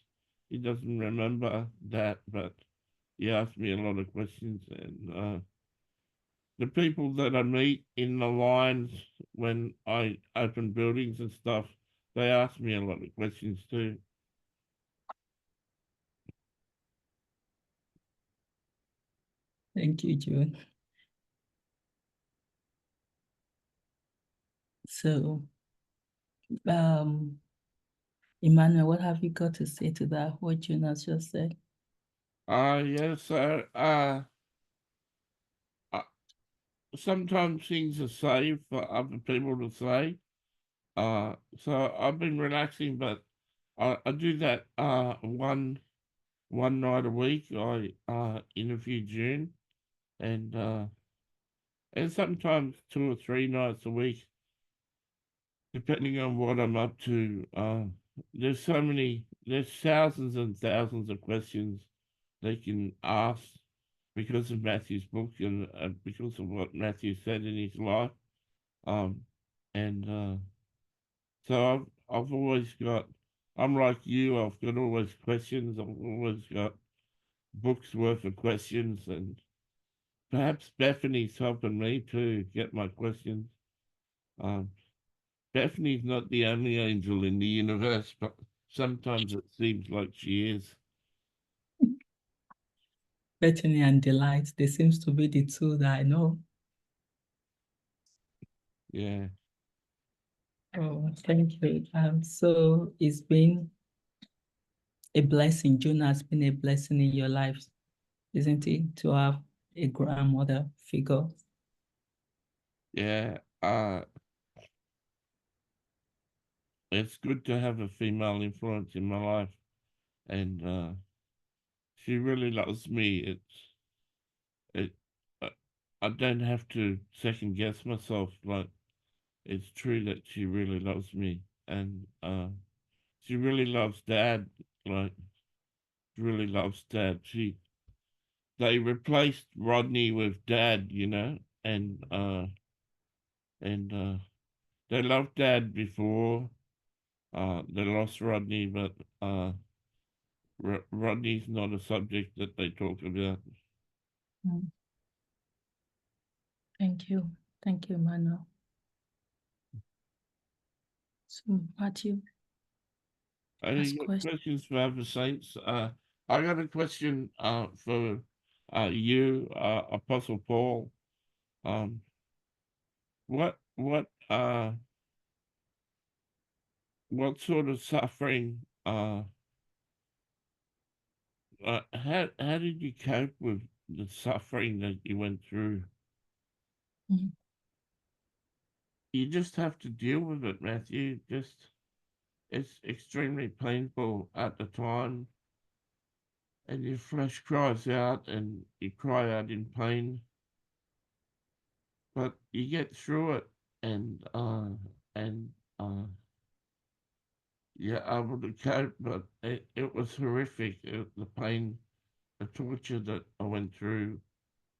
He doesn't remember that, but he asked me a lot of questions. And the people that I meet in the lines when I open buildings and stuff, they ask me a lot of questions too. Thank you, June. So, Emmanuel, what have you got to say to that? What June has just said? Yeah, so uh, sometimes things are safe for other people to say. So I've been relaxing, but I do that one. one night a week. I interview June, and sometimes 2 or 3 nights a week, depending on what I'm up to. There's thousands and thousands of questions they can ask because of Matthew's book and because of what Matthew said in his life. Um, and so I've always got. I'm like you. I've got always questions. I've always got books worth of questions, and perhaps Bethany's helping me to get my questions. Um, Bethany's not the only angel in the universe, but sometimes it seems like she is. Bethany and Delight, they seems to be the two that I know. Yeah, Oh, thank you. So it's been a blessing. June has been a blessing in your life, isn't it? To have a grandmother figure. yeah. It's good to have a female influence in my life, and she really loves me. It. I I don't have to second guess myself. Like it's true that she really loves me, and she really loves Dad. Like really loves Dad. They replaced Rodney with Dad, and they loved Dad before. They lost Rodney, but Rodney's not a subject that they talk about. Mm. Thank you. Thank you, Emmanuel. So, Matthew, Any ask question. questions for other saints? I got a question for you, Apostle Paul. Um, what sort of suffering how did you cope with the suffering that you went through? Mm. You just have to deal with it, Matthew. Just it's extremely painful at the time, and your flesh cries out, and you cry out in pain, but you get through it, and you're able to cope. But it was horrific. The pain, the torture that I went through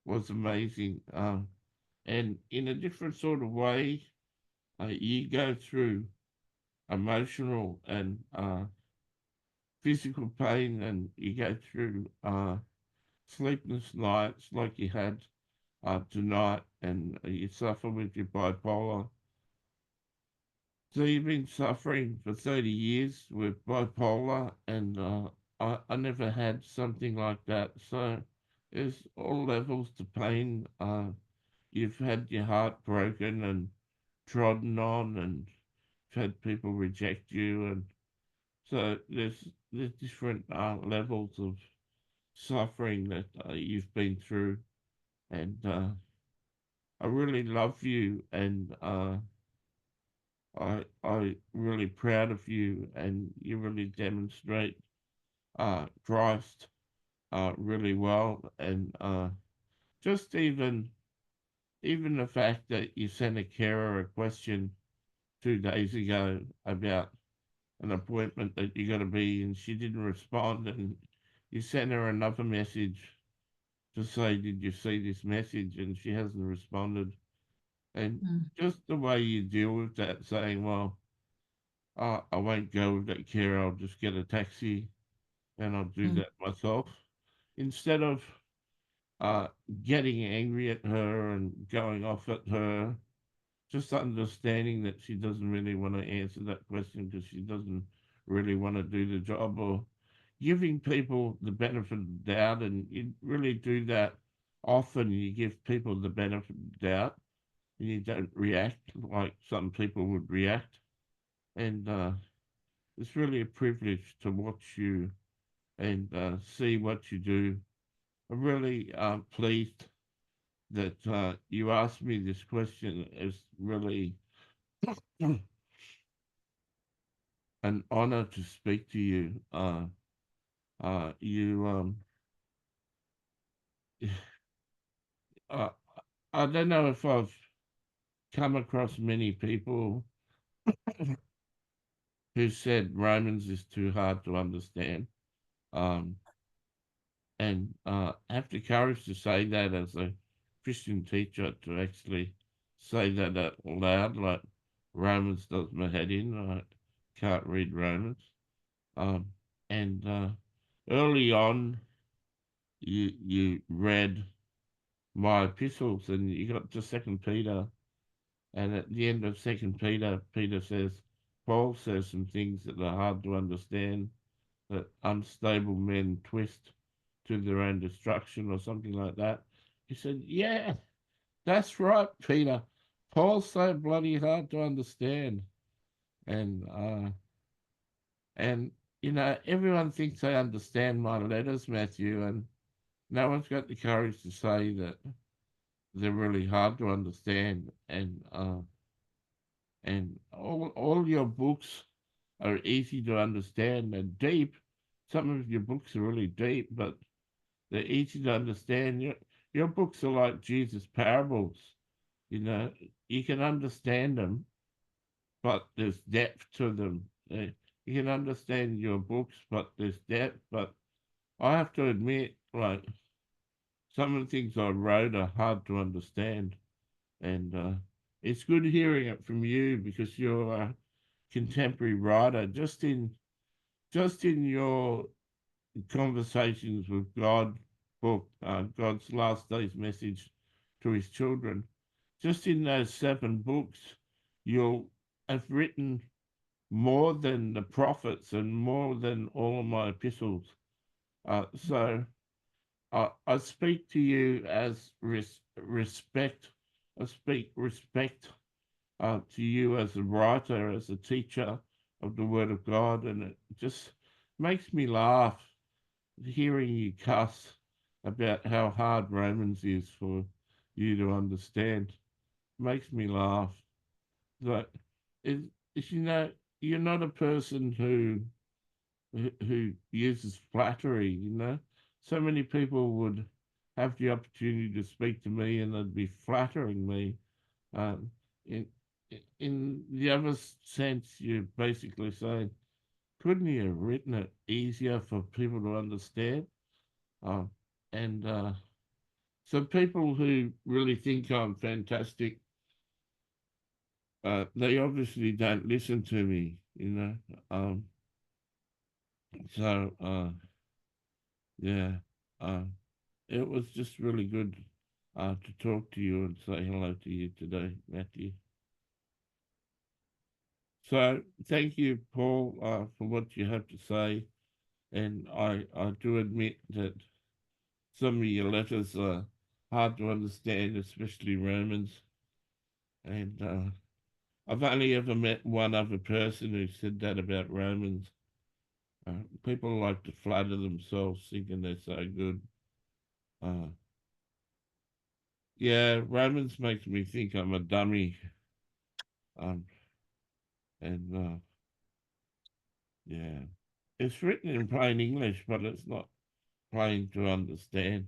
was amazing. And in a different sort of way, you go through emotional and physical pain, and you go through sleepless nights like you had tonight, and you suffer with your bipolar. So you've been suffering for 30 years with bipolar, and I never had something like that. So there's all levels to pain. You've had your heart broken and trodden on, and had people reject you, and so there's different levels of suffering that you've been through, and I really love you, and I really proud of you, and you really demonstrate Christ really well, and just even the fact that you sent a carer a question 2 days ago about an appointment that you got to be, and she didn't respond, and you sent her another message to say, "Did you see this message?" and she hasn't responded, and Mm. just the way you deal with that, saying, "Well, I won't go with that care. I'll just get a taxi, and I'll do Mm. that myself," instead of uh, getting angry at her and going off at her, just understanding that she doesn't really want to answer that question because she doesn't really want to do the job, or giving people the benefit of the doubt. And you really do that often. You give people the benefit of the doubt, and you don't react like some people would react. And it's really a privilege to watch you and see what you do. I'm really pleased that you asked me this question. It's really an honor to speak to you. You uh, I don't know if I've come across many people who said Romans is too hard to understand. Um, and have the courage to say that as a Christian teacher, to actually say that out loud, like Romans does my head in. I can't read Romans. Um, and early on, you read my epistles, and you got to Second Peter, and at the end of Second Peter, Peter says, Paul says some things that are hard to understand, that unstable men twist to their own destruction or something like that. He said, yeah, that's right, Peter. Paul's so bloody hard to understand. And and you know, everyone thinks they understand my letters, Matthew, and no one's got the courage to say that they're really hard to understand. And all your books are easy to understand and deep. Some of your books are really deep, but they're easy to understand. Your books are like Jesus' parables. You know, you can understand them, but there's depth to them. You can understand your books, but there's depth. But I have to admit, like, some of the things I wrote are hard to understand. And it's good hearing it from you because you're a contemporary writer. Just in your conversations with God book, God's last day's message to his children, just in those 7 books, you'll have written more than the prophets and more than all of my epistles. So I speak to you as respect. I speak respect to you as a writer, as a teacher of the Word of God, and it just makes me laugh hearing you cuss about how hard Romans is for you to understand. Makes me laugh. Like, is you know, you're not a person who uses flattery. You know, so many people would have the opportunity to speak to me and they'd be flattering me. Um, in in the other sense, you're basically saying, couldn't you have written it easier for people to understand? Um, and so people who really think I'm fantastic, they obviously don't listen to me, you know. Um, so yeah, uh, it was just really good to talk to you and say hello to you today, Matthew. So thank you, Paul, for what you have to say. And I do admit that some of your letters are hard to understand, especially Romans. And I've only ever met one other person who said that about Romans. People like to flatter themselves thinking they're so good. Uh, yeah, Romans makes me think I'm a dummy. Um, and yeah, it's written in plain English, but it's not plain to understand.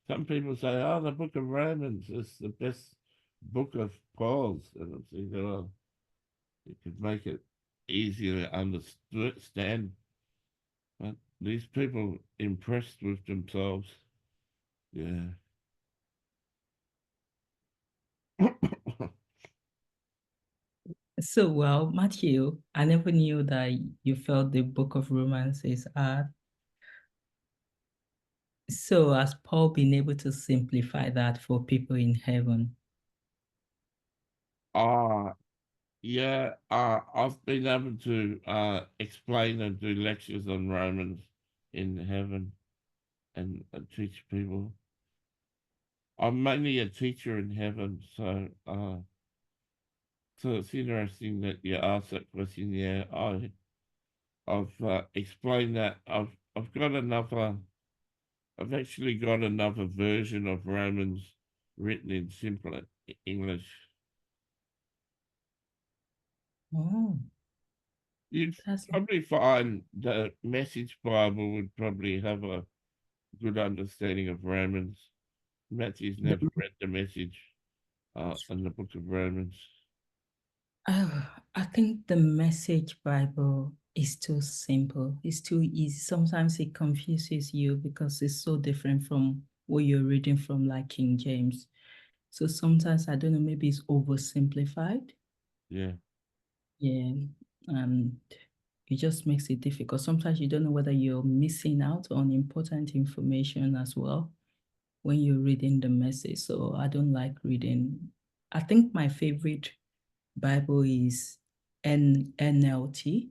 Some people say, "Oh, the Book of Romans is the best book of Paul's," and I'm thinking, "Oh, you could make it easier to understand." But these people impressed with themselves. Yeah. So, well, Matthew, I never knew that you felt the book of Romans is hard. So, has Paul been able to simplify that for people in heaven? uh yeah, I've been able to explain and do lectures on Romans in heaven and teach people. I'm mainly a teacher in heaven, so it's interesting that you asked that question. Yeah, I've explained that. I've got another. I've actually got another version of Romans written in simpler English. Oh, You'd That's probably find the Message Bible would probably have a good understanding of Romans. Matthew's the, never read the Message in the book of Romans. I think the Message Bible is too simple. It's too easy. Sometimes it confuses you because it's so different from what you're reading from, like King James. So sometimes I don't know, maybe it's oversimplified. Yeah. Yeah. And it just makes it difficult. Sometimes you don't know whether you're missing out on important information as well when you're reading the message. So I don't like reading. I think my favorite Bible is NLT,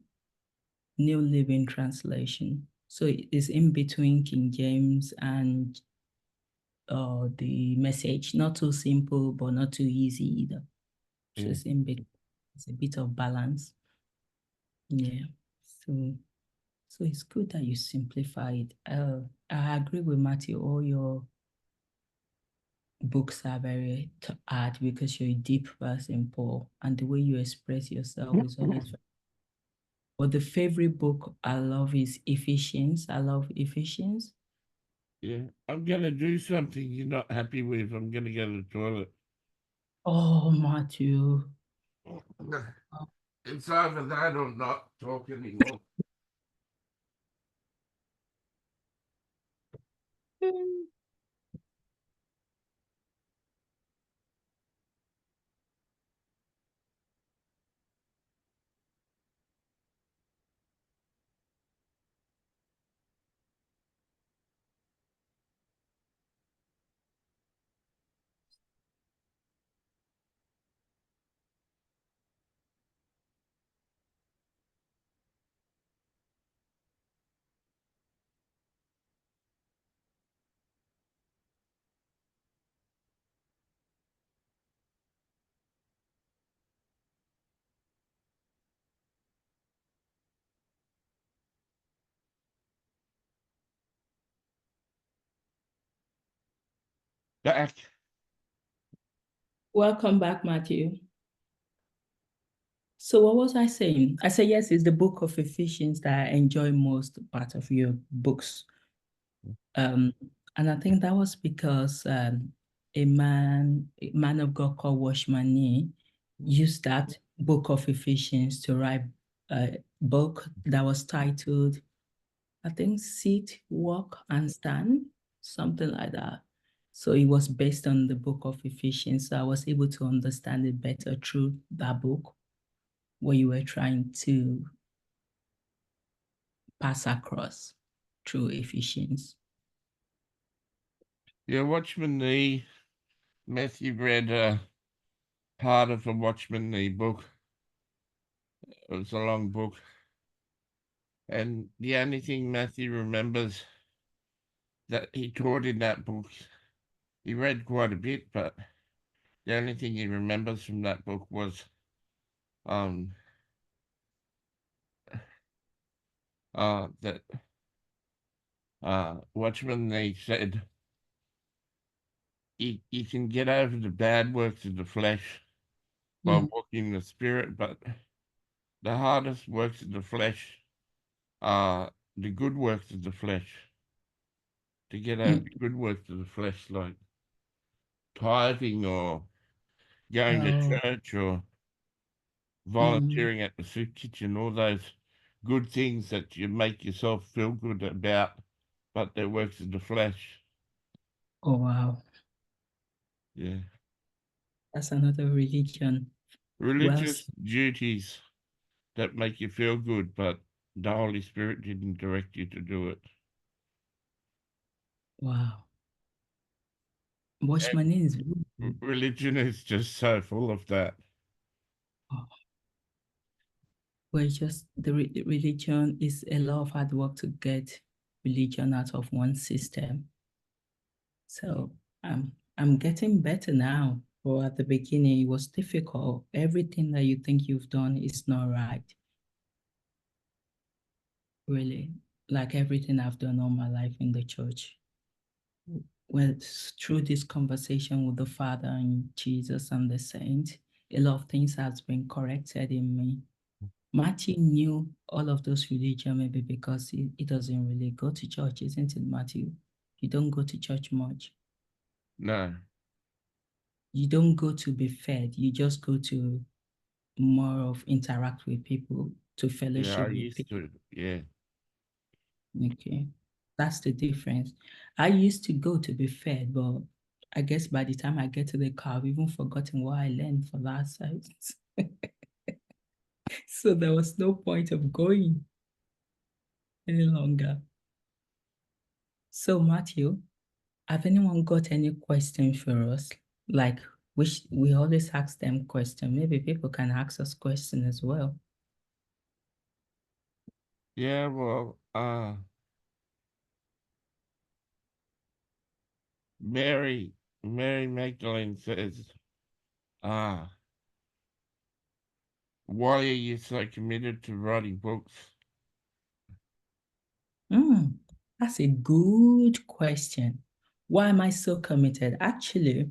New Living Translation. So it's in between King James and the Message. Not too simple, but not too easy either. So Yeah. it's in between. It's a bit of balance. Yeah. So it's good that you simplify it. I agree with Matthew. All your books are very hard because you're a deep person, Paul, and the way you express yourself is always. But the favorite book I love is Ephesians. I love Ephesians. Yeah. I'm gonna do something you're not happy with. I'm gonna go to the toilet. Oh, Matthew. It's either that or not talk anymore. Back. Welcome back, Matthew. So what was I saying? I said, yes, it's the book of Ephesians that I enjoy most part of your books. And I think that was because a man of God called Watchman Nee used that book of Ephesians to write a book that was titled, I think, Sit, Walk, and Stand, something like that. So it was based on the book of Ephesians. So I was able to understand it better through that book, what you were trying to pass across through Ephesians. Yeah, Watchman Nee. Matthew read part of the Watchman Nee book. It was a long book. And the only thing Matthew remembers that he taught in that book, he read quite a bit, but the only thing he remembers from that book was um that Watchman Nee said you can get over the bad works of the flesh by Mm. walking in the spirit, but the hardest works of the flesh are the good works of the flesh. To get over Mm. the good works of the flesh, like tithing or going to Oh, church or mm. volunteering at the soup kitchen, all those good things that you make yourself feel good about, but they're works of the flesh. Oh, wow. Yeah. That's another religion. Well, Religious duties that make you feel good, but the Holy Spirit didn't direct you to do it. wow. Watchman is. Religion is just so full of that. Oh, well, just the religion is a lot of hard work to get religion out of one system. So I'm getting better now. But at the beginning, it was difficult. Everything that you think you've done is not right. Really, like everything I've done all my life in the church. Well, through this conversation with the Father and Jesus and the saints, a lot of things has been corrected in me. Matthew knew all of those religion maybe because he doesn't really go to church, isn't it, Matthew? You don't go to church much. No. You don't go to be fed. You just go to more of interact with people, to Yeah, I fellowship with used people. to. Yeah. Okay. That's the difference. I used to go to be fed, but I guess by the time I get to the car, I've even forgotten what I learned for last night. So there was no point of going any longer. So Matthew, have anyone got any questions for us? Like, which we always ask them question. Maybe people can ask us question as well. Yeah, well, Mary Magdalene says, uh, why are you so committed to writing books? That's a good question. Why am I so committed? Actually,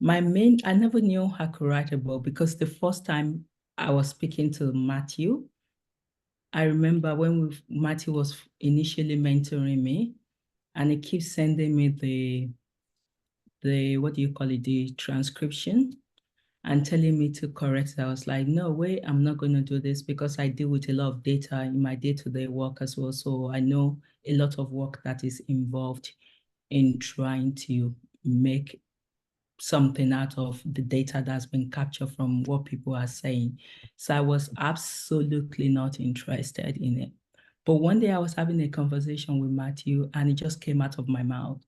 I never knew I could write a book because the first time I was speaking to Matthew, I remember when Matthew was initially mentoring me, and he keeps sending me the what do you call it, the transcription, and telling me to correct it. I was like, no way, I'm not going to do this because I deal with a lot of data in my day-to-day work as well. So I know a lot of work that is involved in trying to make something out of the data that's been captured from what people are saying. So I was absolutely not interested in it. But one day I was having a conversation with Matthew, and it just came out of my mouth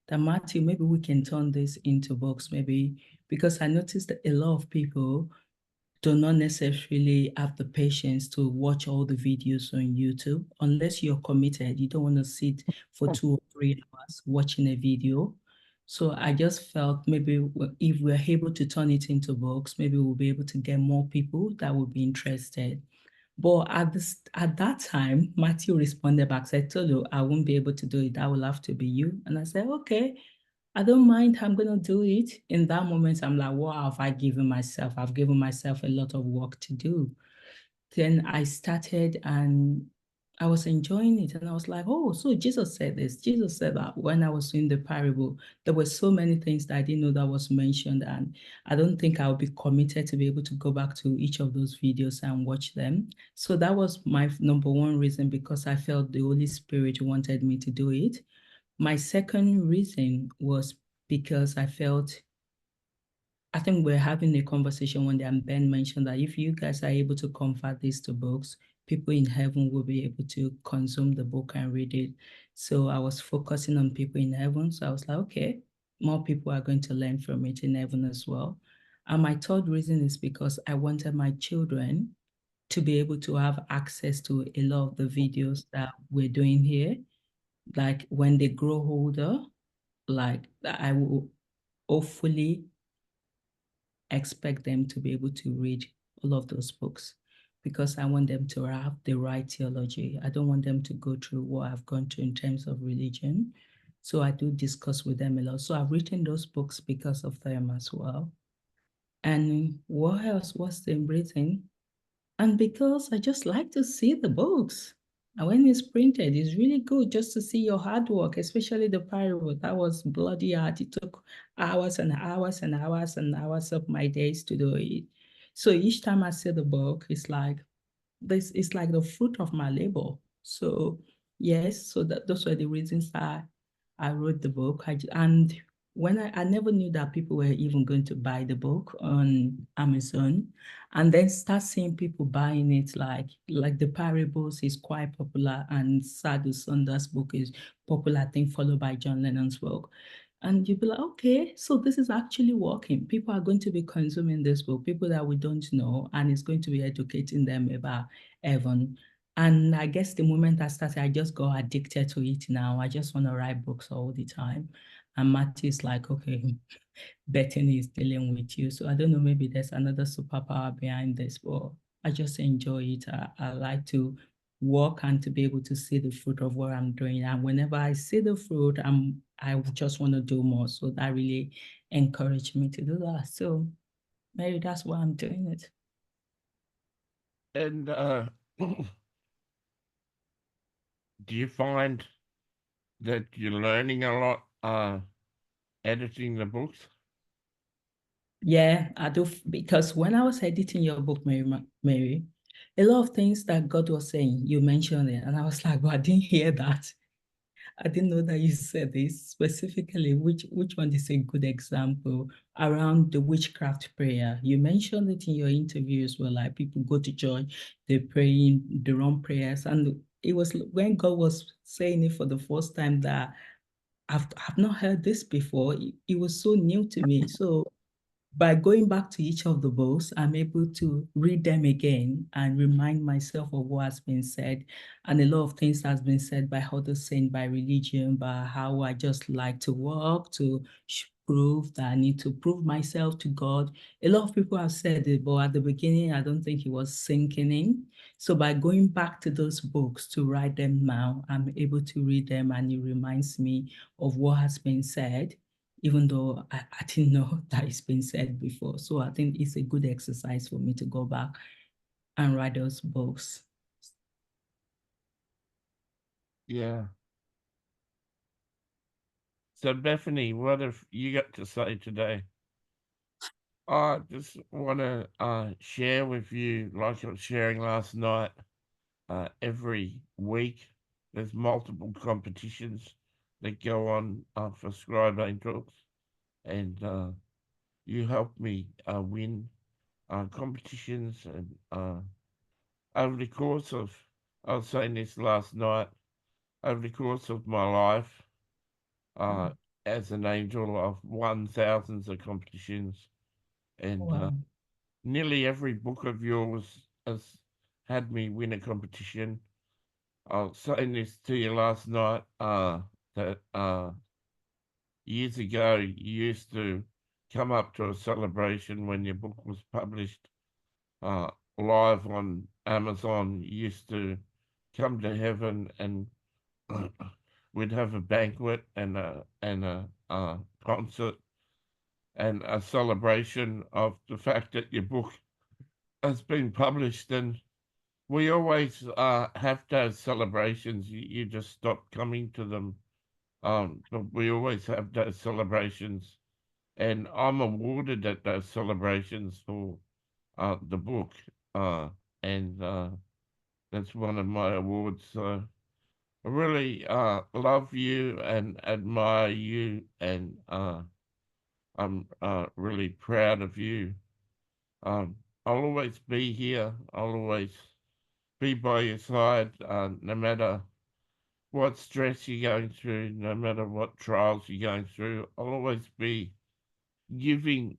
that, Matthew, maybe we can turn this into books, maybe, because I noticed that a lot of people do not necessarily have the patience to watch all the videos on YouTube. Unless you're committed, you don't want to sit for 2 or 3 hours watching a video. So I just felt maybe if we're able to turn it into books, maybe we'll be able to get more people that will be interested. But at that time, Matthew responded back, said, Tolu, I won't be able to do it. That will have to be you. And I said, okay, I don't mind. I'm going to do it. In that moment, I'm like, what have I given myself? I've given myself a lot of work to do. Then I started, and I was enjoying it. And I was like, oh, so Jesus said this. Jesus said that when I was doing the parable. There were so many things that I didn't know that was mentioned. And I don't think I'll be committed to be able to go back to each of those videos and watch them. So that was my number one reason, because I felt the Holy Spirit wanted me to do it. My second reason was because I think we're having a conversation one day, and Ben mentioned that if you guys are able to convert this to books, people in heaven will be able to consume the book and read it. So I was focusing on people in heaven. So I was like, okay, more people are going to learn from it in heaven as well. And my third reason is because I wanted my children to be able to have access to a lot of the videos that we're doing here. Like when they grow older, like I will hopefully expect them to be able to read all of those books, because I want them to have the right theology. I don't want them to go through what I've gone through in terms of religion. So I do discuss with them a lot. So I've written those books because of them as well. And what else was the reason? And because I just like to see the books. And when it's printed, it's really good just to see your hard work, especially the parable. That was bloody hard. It took hours and hours and hours and hours of my days to do it. So each time I see the book, it's like this is like the fruit of my labor. So yes, so those were the reasons I wrote the book. And when I never knew that people were even going to buy the book on Amazon, and then start seeing people buying it, like the parables is quite popular, and Sadhu Sundar's book is popular, I think, followed by John Lennon's book. And you'll be like, okay, so this is actually working. People are going to be consuming this book, people that we don't know, and it's going to be educating them about heaven. And I guess the moment I started, I just got addicted to it now. I just want to write books all the time. And Matthew's like, okay, Bethany is dealing with you. So I don't know, maybe there's another superpower behind this, but I just enjoy it. I like to work and to be able to see the fruit of what I'm doing. And whenever I see the fruit, I just want to do more. So that really encouraged me to do that. So maybe that's why I'm doing it. And do you find that you're learning a lot editing the books? Yeah, I do, because when I was editing your book, Mary, a lot of things that God was saying, you mentioned it, and I was like, well, I didn't hear that. I didn't know that you said this specifically. Which one is a good example around the witchcraft prayer? You mentioned it in your interview as well. Like people go to church, they're praying the wrong prayers, and it was when God was saying it for the first time that I've not heard this before. It was so new to me. So by going back to each of the books, I'm able to read them again and remind myself of what has been said. And a lot of things has been said by others, saying by religion, by how I just like to walk, to prove that I need to prove myself to God. A lot of people have said it, but at the beginning, I don't think it was sinking in. So by going back to those books to write them now, I'm able to read them and it reminds me of what has been said, even though I didn't know that it's been said before. So I think it's a good exercise for me to go back and write those books. Yeah. So Bethany, what have you got to say today? I just want to share with you, like I was sharing last night. Every week, there's multiple competitions that go on for Scribe Angels, and you helped me win competitions. And over the course of, I was saying this last night, over the course of my life uh, as an angel, I've won thousands of competitions, and Wow. nearly every book of yours has had me win a competition. I was saying this to you last night, that years ago you used to come up to a celebration when your book was published uh, live on Amazon. You used to come to heaven, and we'd have a banquet and a concert and a celebration of the fact that your book has been published. And we always have those celebrations. You just stop coming to them. But we always have those celebrations, and I'm awarded at those celebrations for the book, uh, and that's one of my awards. So I really love you and admire you, and I'm really proud of you. I'll always be here. I'll always be by your side, no matter what stress you're going through, no matter what trials you're going through. I'll always be giving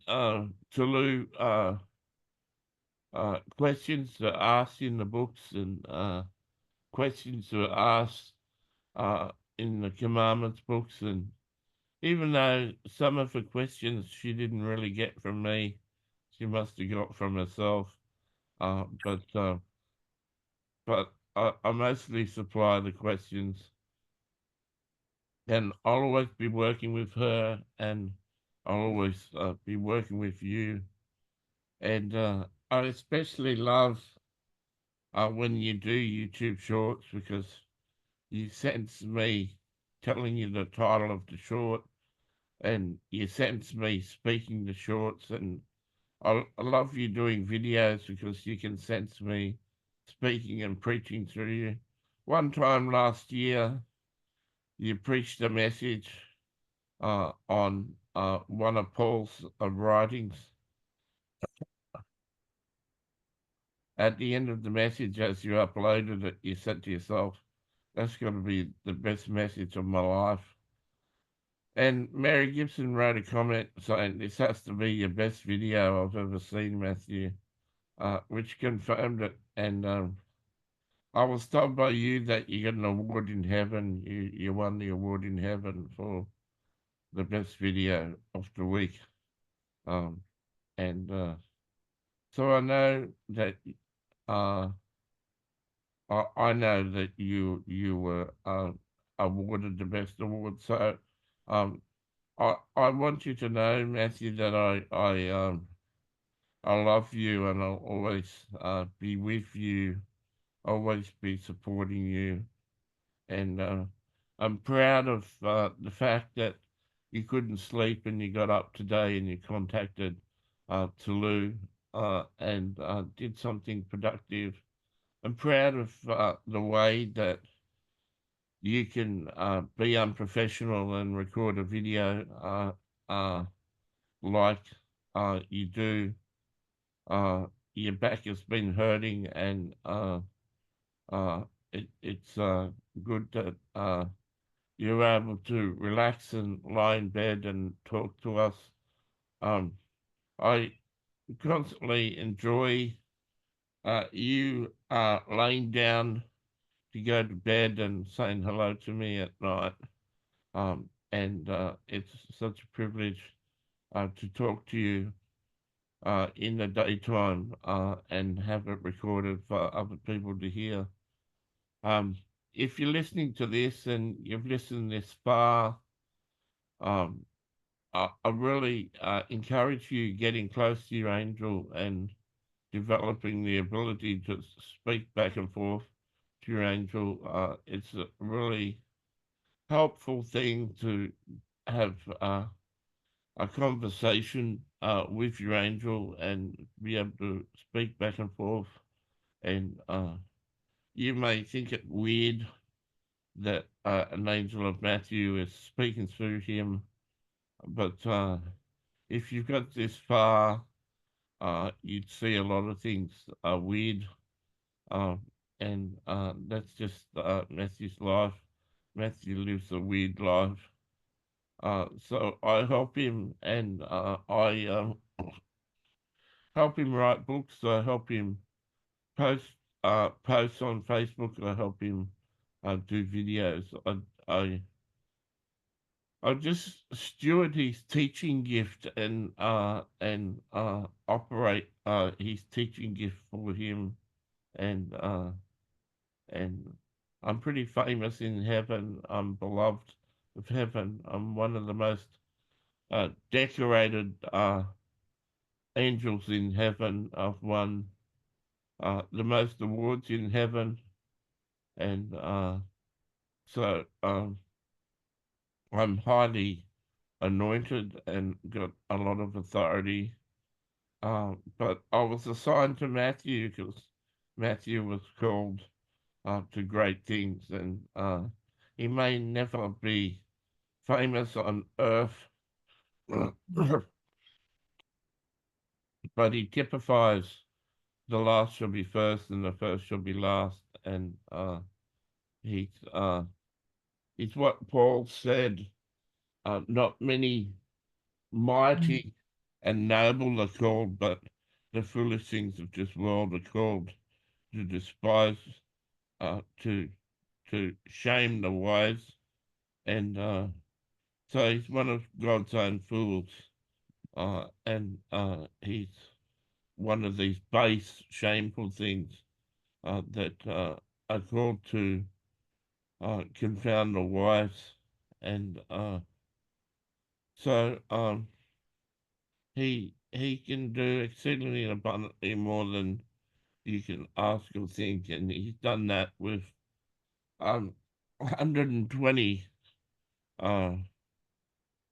Tulu questions that are asked in the books, and questions that are asked in the commandments books. And even though some of the questions she didn't really get from me, she must have got from herself. Uh, but uh, but I mostly supply the questions, and I'll always be working with her, and I'll always be working with you. And I especially love when you do YouTube shorts, because you sense me telling you the title of the short, and you sense me speaking the shorts. And I love you doing videos because you can sense me speaking and preaching through you. One time last year, you preached a message on one of Paul's writings. At the end of the message, as you uploaded it, you said to yourself, that's going to be the best message of my life. And Mary Gibson wrote a comment saying, this has to be your best video I've ever seen, Matthew, which confirmed it. And I was told by you that you got an award in heaven. You won the award in heaven for the best video of the week. Um, and so I know that uh, I know that you were awarded the best award. So I want you to know, Matthew, that I love you, and I'll always be with you, always be supporting you. And I'm proud of the fact that you couldn't sleep and you got up today and you contacted Tulu and did something productive. I'm proud of the way that you can be unprofessional and record a video like you do. Your back has been hurting, and it's good that you're able to relax and lie in bed and talk to us. Um, I constantly enjoy you laying down to go to bed and saying hello to me at night. And it's such a privilege to talk to you in the daytime and have it recorded for other people to hear. Um, if you're listening to this and you've listened this far, um, I really encourage you getting close to your angel and developing the ability to speak back and forth to your angel. It's a really helpful thing to have a conversation with your angel and be able to speak back and forth. And you may think it weird that an angel of Matthew is speaking through him, but if you've got this far, you'd see a lot of things weird, uh, and that's just Matthew's life. Matthew lives a weird life. So I help him, and I help him write books. I help him post posts on Facebook. I help him do videos. I I just steward his teaching gift and operate his teaching gift for him, and and I'm pretty famous in heaven. I'm beloved of heaven. I'm one of the most decorated angels in heaven. I've won the most awards in heaven, and so I'm highly anointed and got a lot of authority. But I was assigned to Matthew because Matthew was called to great things, and he may never be famous on earth, but he typifies the last shall be first and the first shall be last, and he's it's what Paul said. Not many mighty and noble are called, but the foolish things of this world are called to despise, to shame the wise, and so he's one of God's own fools, and he's one of these base, shameful things that are called to confound the wise, and so he can do exceedingly and abundantly more than you can ask or think, and he's done that with 120 uh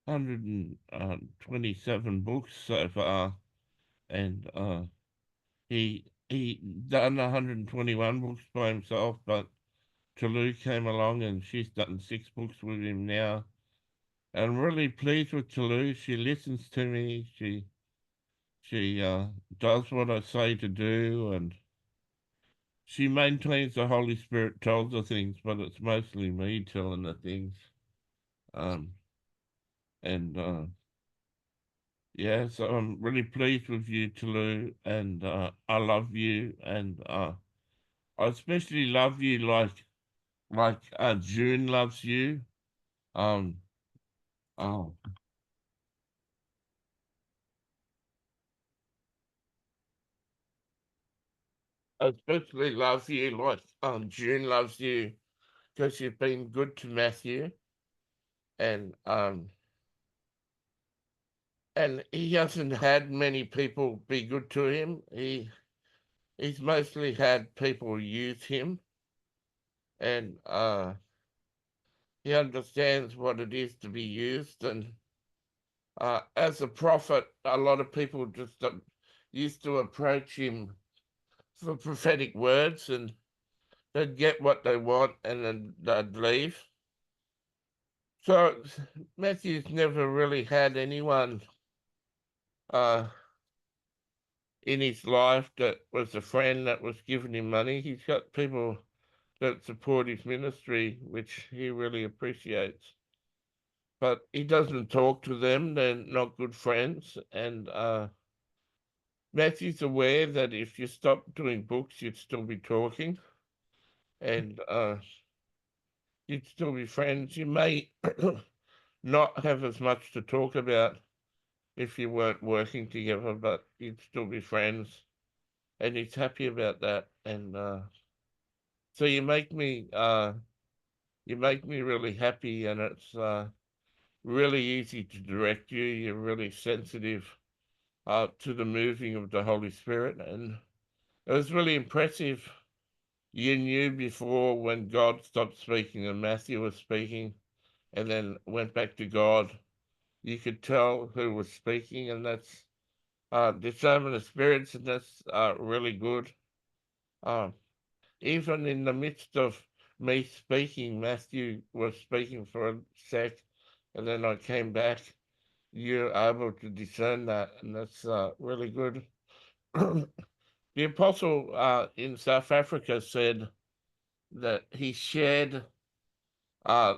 127 books so far, and he done 121 books by himself, but Tulu came along and she's done 6 books with him now. And I'm really pleased with Tulu. She listens to me. She does what I say to do, and she maintains the Holy Spirit tells her things, but it's mostly me telling her things. Um, and yeah, so I'm really pleased with you, Tulu, and I love you, and I especially love you like June loves you. Um, oh, I especially love you like June loves you because you've been good to Matthew, and and he hasn't had many people be good to him. He's mostly had people use him, and he understands what it is to be used. And as a prophet, a lot of people just used to approach him for prophetic words, and they'd get what they want, and then they'd leave. So Matthew's never really had anyone in his life that was a friend that was giving him money. He's got people that support his ministry, which he really appreciates. But he doesn't talk to them, they're not good friends. And Matthew's aware that if you stop doing books, you'd still be talking, and you'd still be friends. You may not have as much to talk about if you weren't working together, but you'd still be friends. And he's happy about that. And so you make me really happy, and it's really easy to direct you. You're really sensitive to the moving of the Holy Spirit, and it was really impressive. You knew before when God stopped speaking and Matthew was speaking, and then went back to God. You could tell who was speaking, and that's discernment of spirits, and that's really good. Even in the midst of me speaking, Matthew was speaking for a sec, and then I came back. You're able to discern that, and that's really good. The apostle in South Africa said that he shared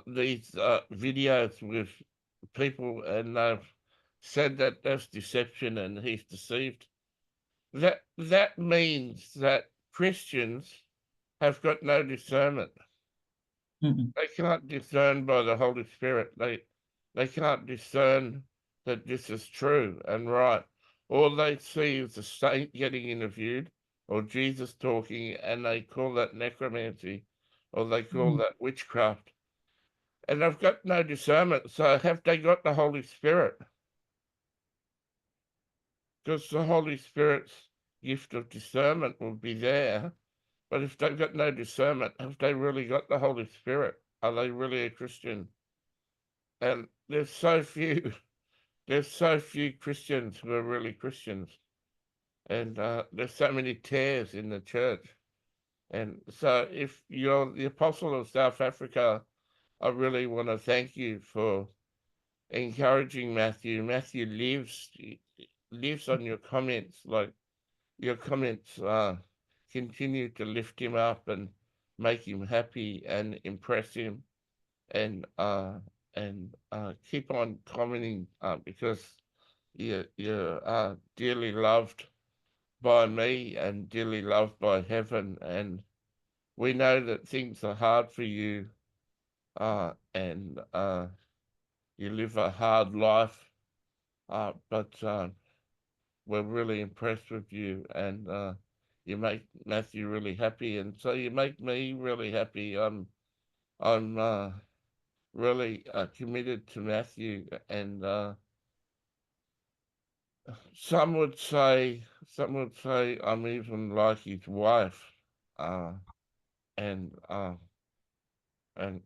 these videos with people, and they've said that that's deception and he's deceived. That means that Christians have got no discernment. Mhm. They can't discern by the Holy Spirit. They can't discern that this is true and right. All they see is a saint getting interviewed or Jesus talking, and they call that necromancy, or they call that witchcraft. And they've got no discernment. So have they got the Holy Spirit? Because the Holy Spirit's gift of discernment will be there. But if they've got no discernment, have they really got the Holy Spirit? Are they really a Christian? And there's so few Christians who are really Christians. And there's so many tares in the church. And so if you're the apostle of South Africa, I really want to thank you for encouraging Matthew. Matthew lives on your comments. Like, your comments continue to lift him up and make him happy and impress him, and keep on commenting because you're dearly loved by me and dearly loved by heaven. And we know that things are hard for you, and you live a hard life, but we're really impressed with you, and you make Matthew really happy, and so you make me really happy. I'm really committed to Matthew, and some would say I'm even like his wife, uh, and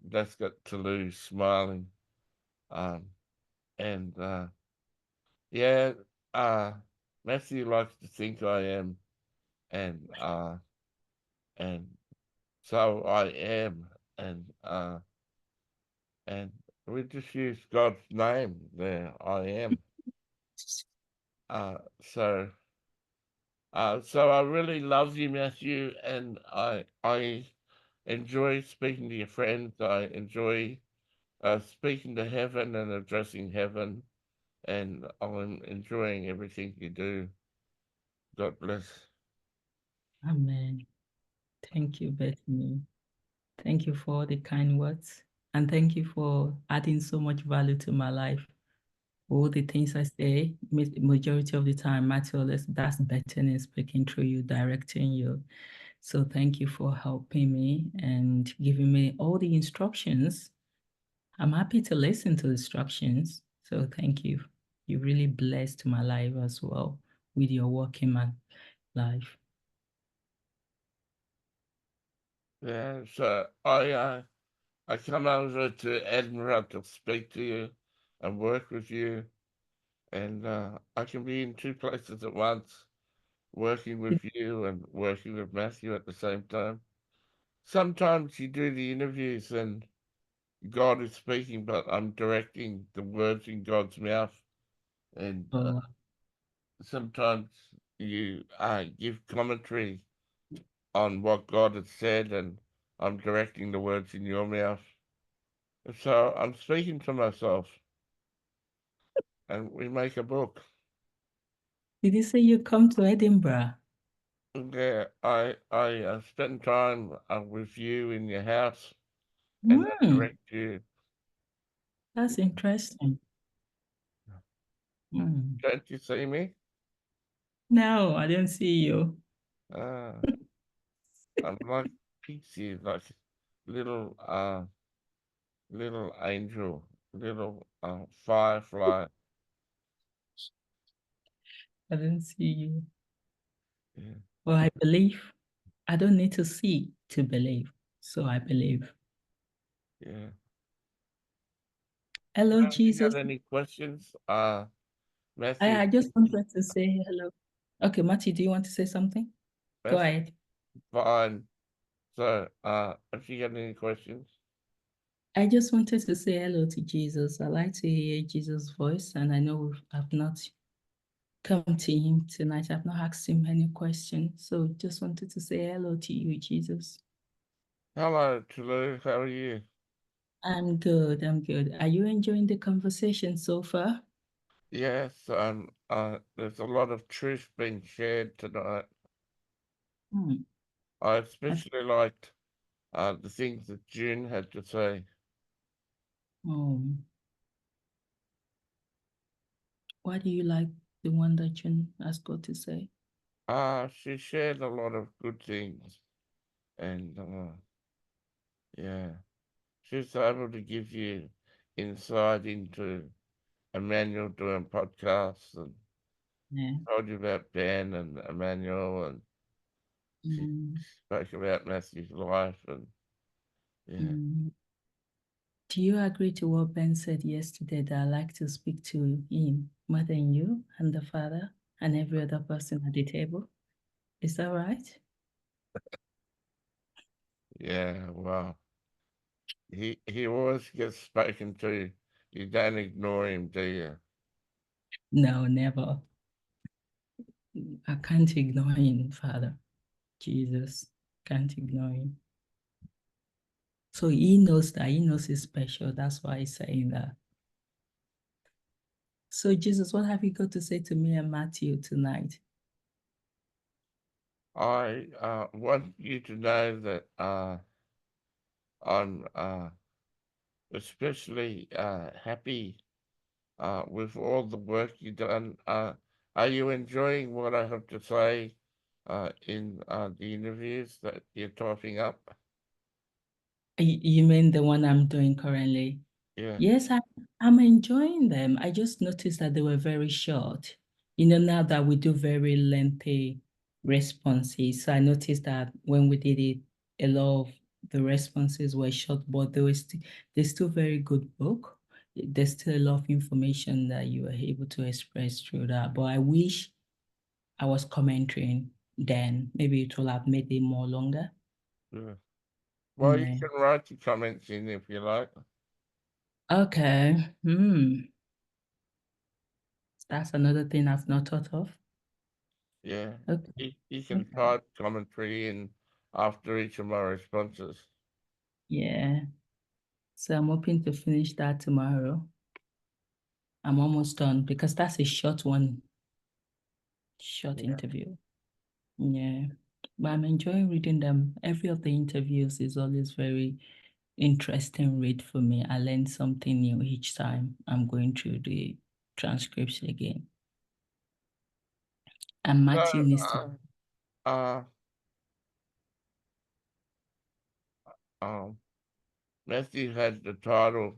that's got Toulouse smiling, um, and yeah, uh, Matthew likes to think I am, and and so I am, and we just use God's name there. I am. Uh, so so I really love you, Matthew, and I enjoy speaking to your friends. I enjoy speaking to heaven and addressing heaven, and I'm enjoying everything you do. God bless. Amen. Thank you, Bethany. Thank you for the kind words. And thank you for adding so much value to my life. All the things I say, majority of the time, Matthew, that's Bethany speaking through you, directing you. So thank you for helping me and giving me all the instructions. I'm happy to listen to instructions. So thank you. You You really blessed my life as well with your work in my life. Yeah, so I come over to Edinburgh to speak to you and work with you, and I can be in two places at once, working with you and working with Matthew at the same time. Sometimes you do the interviews and God is speaking, but I'm directing the words in God's mouth, and Oh, sometimes you give commentary on what God has said, and I'm directing the words in your mouth. So I'm speaking to myself, and we make a book. did you say you come to Edinburgh? Yeah, I spend time with you in your house, and I Hmm, direct you. that's interesting. Hmm. Don't you see me? No, I don't see you. Uh, I'm like Pixie, like little little angel, little firefly. I don't see you. Yeah, Well, I believe. I don't need to see to believe. So I believe. yeah. Hello, Have you Jesus. got any questions? I, Matthew, I just wanted to say hello. Okay, Matthew, do you want to say something? Go Matthew, ahead. fine. So, have you got any questions? I just wanted to say hello to Jesus. I like to hear Jesus' voice, and I know I've not come to him tonight. I've not asked him any questions. So just wanted to say hello to you, Jesus. Hello, Toulouse. How are you? I'm good. I'm good. Are you enjoying the conversation so far? Yes, there's a lot of truth being shared tonight. Hmm. I That's, especially liked the things that June had to say. oh, why do you like the one that June has got to say? She shared a lot of good things, and yeah, she's able to give you insight into Emmanuel doing podcasts, and Yeah. told you about Ben and Emmanuel, and she Mm, spoke about Matthew's life, and yeah, mm. Do you agree to what Ben said yesterday that I like to speak to him more than you and the Father and every other person at the table? Is that right? yeah. Well, he always gets spoken to. You don't ignore him, do you? No, never. I can't ignore him, Father. Jesus, can't ignore him. So he knows that. He knows he's special. That's why he's saying that. So, Jesus, what have you got to say to me and Matthew tonight? I want you to know that I'm especially happy with all the work you've done. Are you enjoying what I have to say in the interviews that you're typing up? You mean the one I'm doing currently? Yeah, Yes, I'm enjoying them. I just noticed that they were very short. You know, now that we do very lengthy responses, so I noticed that when we did it, a lot of the responses were short, but they're still very good book. There's still a lot of information that you were able to express through that. But I wish I was commenting then. Maybe it will have made it more longer. yeah. Well, you Yeah. can write your comments in if you like. Okay. That's another thing I've not thought of. Yeah, Okay. you can Okay. type commentary in after each of my responses. Yeah. So I'm hoping to finish that tomorrow. I'm almost done because that's a short one, short Yeah. interview. Yeah. But I'm enjoying reading them. Every of the interviews is always very interesting read for me. I learn something new each time I'm going through the transcripts again. And So, Matthew needs to. uh, um, Matthew has the title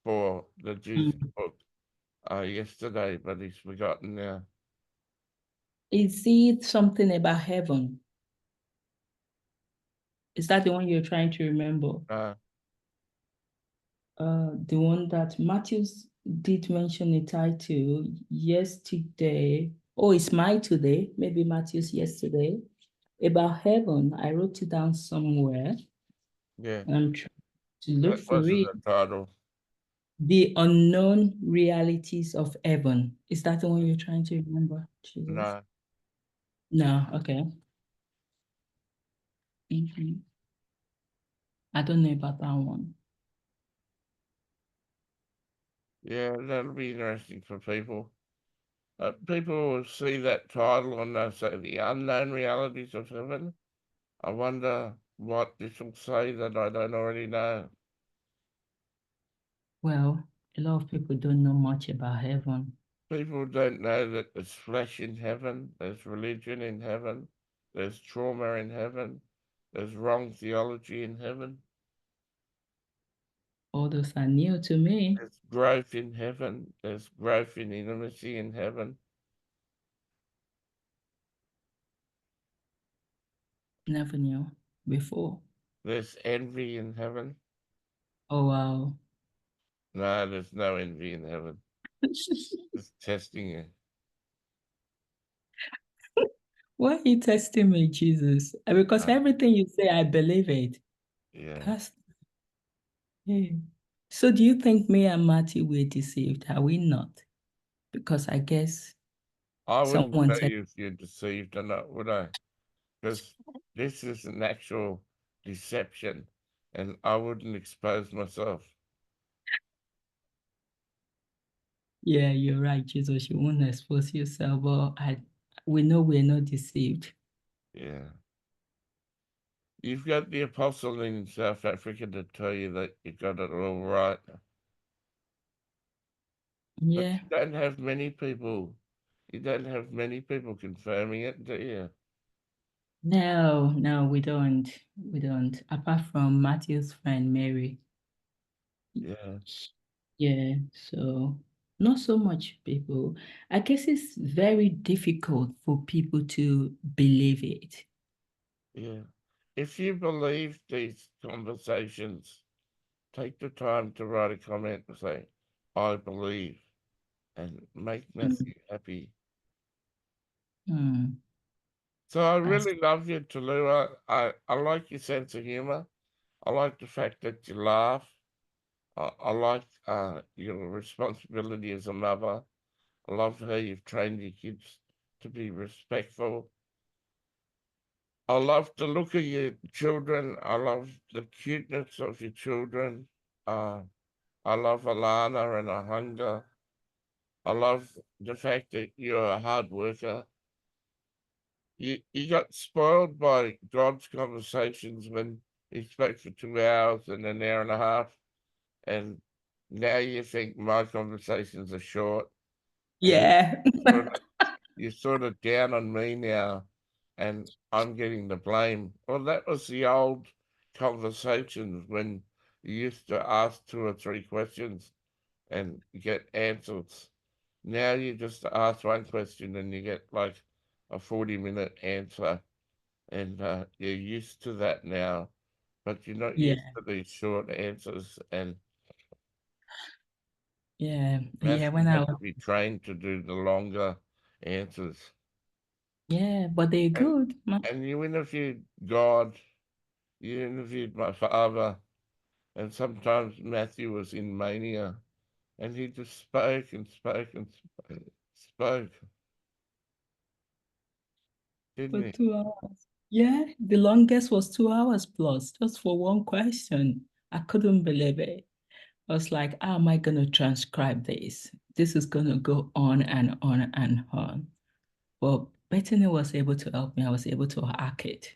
for the Jesus Mm, book. yesterday, but he's forgotten now. Is it something about heaven? Is that the one you're trying to remember? The one that Matthews did mention a title yesterday. Oh, it's my today. Maybe Matthew's yesterday. About heaven. I wrote it down somewhere. Yeah, And I'm trying to look that for wasn't it. the title. The unknown realities of heaven. Is that the one you're trying to remember? Jesus? No. No, okay. I don't know about that one. Yeah, that'll be interesting for people. People will see that title and they'll say the unknown realities of heaven. I wonder what this will say that I don't already know. Well, a lot of people don't know much about heaven. People don't know that there's flesh in heaven, there's religion in heaven, there's trauma in heaven, there's wrong theology in heaven. All those are new to me. There's growth in heaven, there's growth in intimacy in heaven. Never knew before. There's envy in heaven. Oh, wow. No, there's no envy in heaven. It's testing you. Why are you testing me, Jesus? Because everything you say, I believe it. Yeah. Yeah. So do you think me and Matthew were deceived? Are we not? Because I guess I wouldn't someone tell said, you if you're deceived or not, would I? Because this is an actual deception and I wouldn't expose myself. yeah, you're right, Jesus. You won't expose yourself, but we know we're not deceived. Yeah. You've got the apostle in South Africa to tell you that you got it all right. But Yeah. you don't have many people. You don't have many people confirming it, do you? No, we don't. We don't. Apart from Matthew's friend Mary. Yeah. Yeah, so not so much people. I guess it's very difficult for people to believe it. Yeah. If you believe these conversations, take the time to write a comment and say, I believe, and make Matthew happy. Mm, So I that's, really love you, Tallulah. I like your sense of humor. I like the fact that you laugh. I like your responsibility as a mother. I love how you've trained your kids to be respectful. I love the look of your children. I love the cuteness of your children. Uh, I love Alana and her hunger. I love the fact that you're a hard worker. You got spoiled by God's conversations when he spoke for 2 hours and an hour and a half, and now you think my conversations are short, and yeah. sort of, you're sort of down on me now, and I'm getting the blame. Well, that was the old conversations when you used to ask 2 or 3 questions and get answers. Now you just ask one question and you get like a 40-minute answer, and you're used to that now, but you're not Yeah, used to these short answers. And yeah, yeah. Matthew When I had to was, be trained to do the longer answers. yeah, but they're And good. and you interviewed God, you interviewed my father, and sometimes Matthew was in mania, and he just spoke and spoke and spoke, For didn't he? 2 hours. Yeah, the longest was 2 hours plus, just for one question. I couldn't believe it. I was like, how am I going to transcribe this? This is going to go on and on and on. But Bethany was able to help me. I was able to hack it.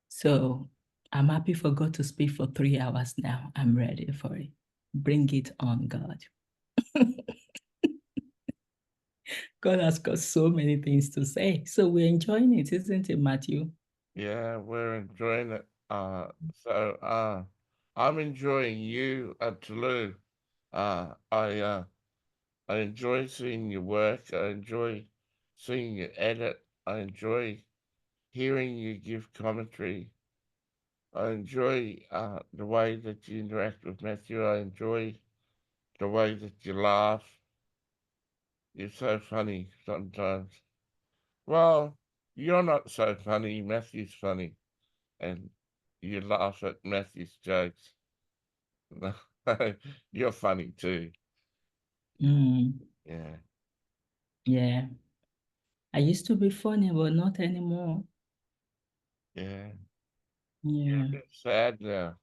So I'm happy for God to speak for 3 hours now. I'm ready for it. Bring it on, God. God has got so many things to say. So we're enjoying it, isn't it, Matthew? Yeah, we're enjoying it. I'm enjoying you at Toulouse. I I enjoy seeing your work. I enjoy seeing you edit. I enjoy hearing you give commentary. I enjoy the way that you interact with Matthew. I enjoy the way that you laugh. You're so funny sometimes. Well, you're not so funny. Matthew's funny, and you laugh at Matthew's jokes. You're funny too. Mm, Yeah, yeah. I used to be funny, but not anymore. yeah. You're a Yeah. bit sad now.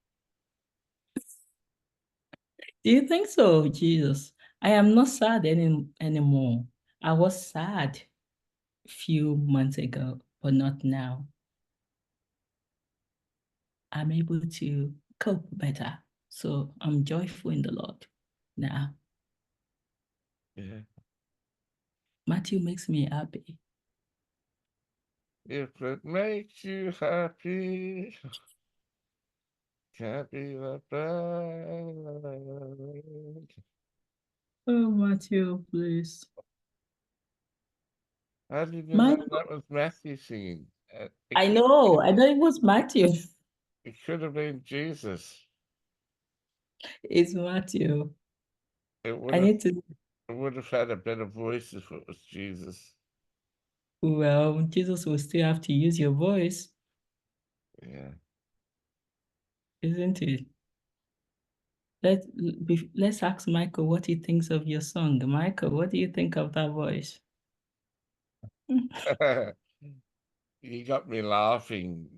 Do you think so, Jesus? I am not sad anymore. I was sad a few months ago, but not now. I'm able to cope better. So I'm joyful in the Lord now. Yeah. Matthew makes me happy. If it makes you happy, can't be that bad. Oh, Matthew, please. How did you know Michael, that was Matthew singing? I know. I know it was Matthew. It could have been Jesus. It's Matthew. It would I have need to, it would have had a better voice if it was Jesus. well, Jesus will still have to use your voice, Yeah. isn't it? Let's ask Michael what he thinks of your song. Michael, what do you think of that voice? You got me laughing.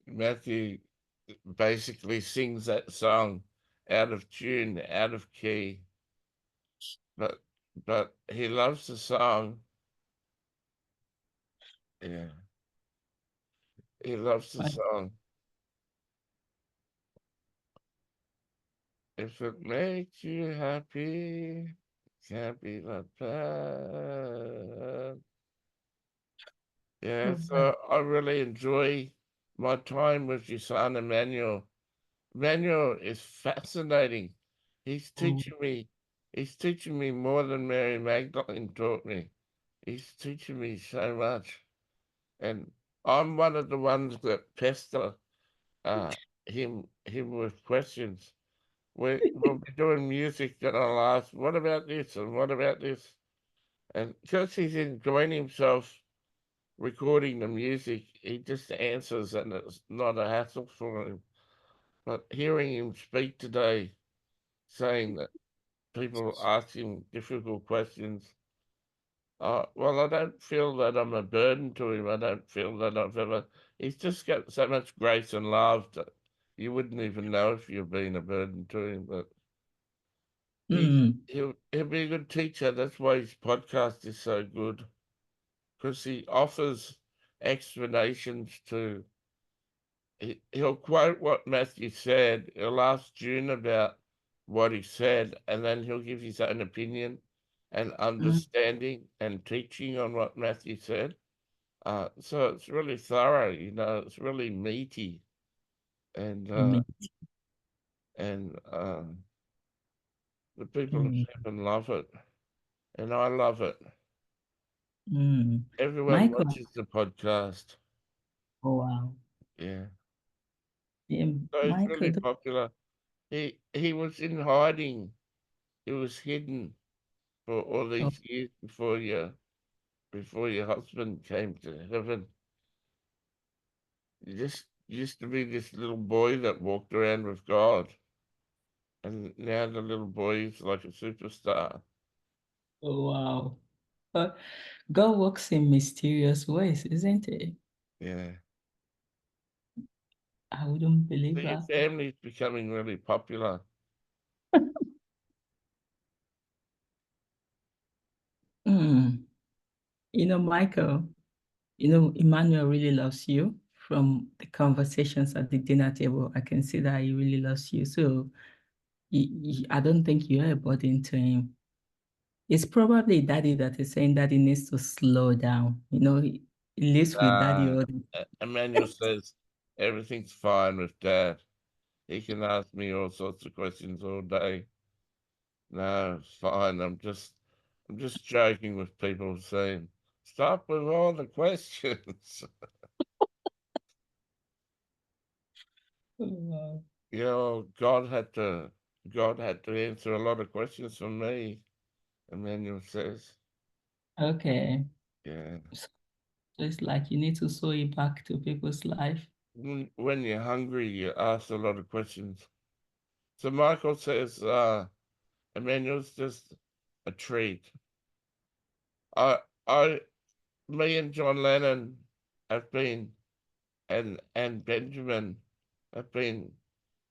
Matthew basically sings that song out of tune, out of key, but he loves the song. Yeah, he loves the song. If it makes you happy, can't be that bad. Yeah, Oh, so I really enjoy my time with your son Emmanuel. Emmanuel is fascinating. He's wow. teaching me, he's teaching me more than Mary Magdalene taught me. He's teaching me so much. And I'm one of the ones that pester him with questions. We'll be doing music and I'll ask, what about this and what about this? And because he's enjoying himself recording the music, he just answers and it's not a hassle for him. But hearing him speak today, saying that people ask him difficult questions, well, I don't feel that I'm a burden to him. I don't feel that I've ever. He's just got so much grace and love that you wouldn't even know if you've been a burden to him. But Mm, he'll be a good teacher. That's why his podcast is so good because he offers explanations to. He'll quote what Matthew said. He'll ask June about what he said, and then he'll give his own opinion and mm, understanding and teaching on what Matthew said. So it's really thorough, it's really meaty and amen. the people of Amen. heaven love it and I love it. Mm. Everyone Michael, watches the podcast. oh wow. Yeah. Yeah, So it's Michael, really popular. He was in hiding. He was hidden for all oh, these years before your husband came to heaven. You just used to be this little boy that walked around with God. And now the little boy is like a superstar. oh wow. Uh, God works in mysterious ways, isn't it? Yeah. I wouldn't So believe your that. family's becoming really popular. Mm. Michael, Emmanuel really loves you from the conversations at the dinner table. I can see that he really loves you. So I don't think you're a burden to him. It's probably daddy that is saying daddy needs to slow down. He lives with daddy Uh, all the Emmanuel says everything's fine with Dad. He can ask me all sorts of questions all day. No, it's fine. I'm just joking with people saying, stop with all the questions. Wow. You know, God had to answer a lot of questions for me, Emmanuel says. Okay. Yeah. So it's like you need to sow it back to people's life. When you're hungry, you ask a lot of questions. So Michael says, Emmanuel's just a treat. I, I, me and John Lennon have been, and Benjamin have been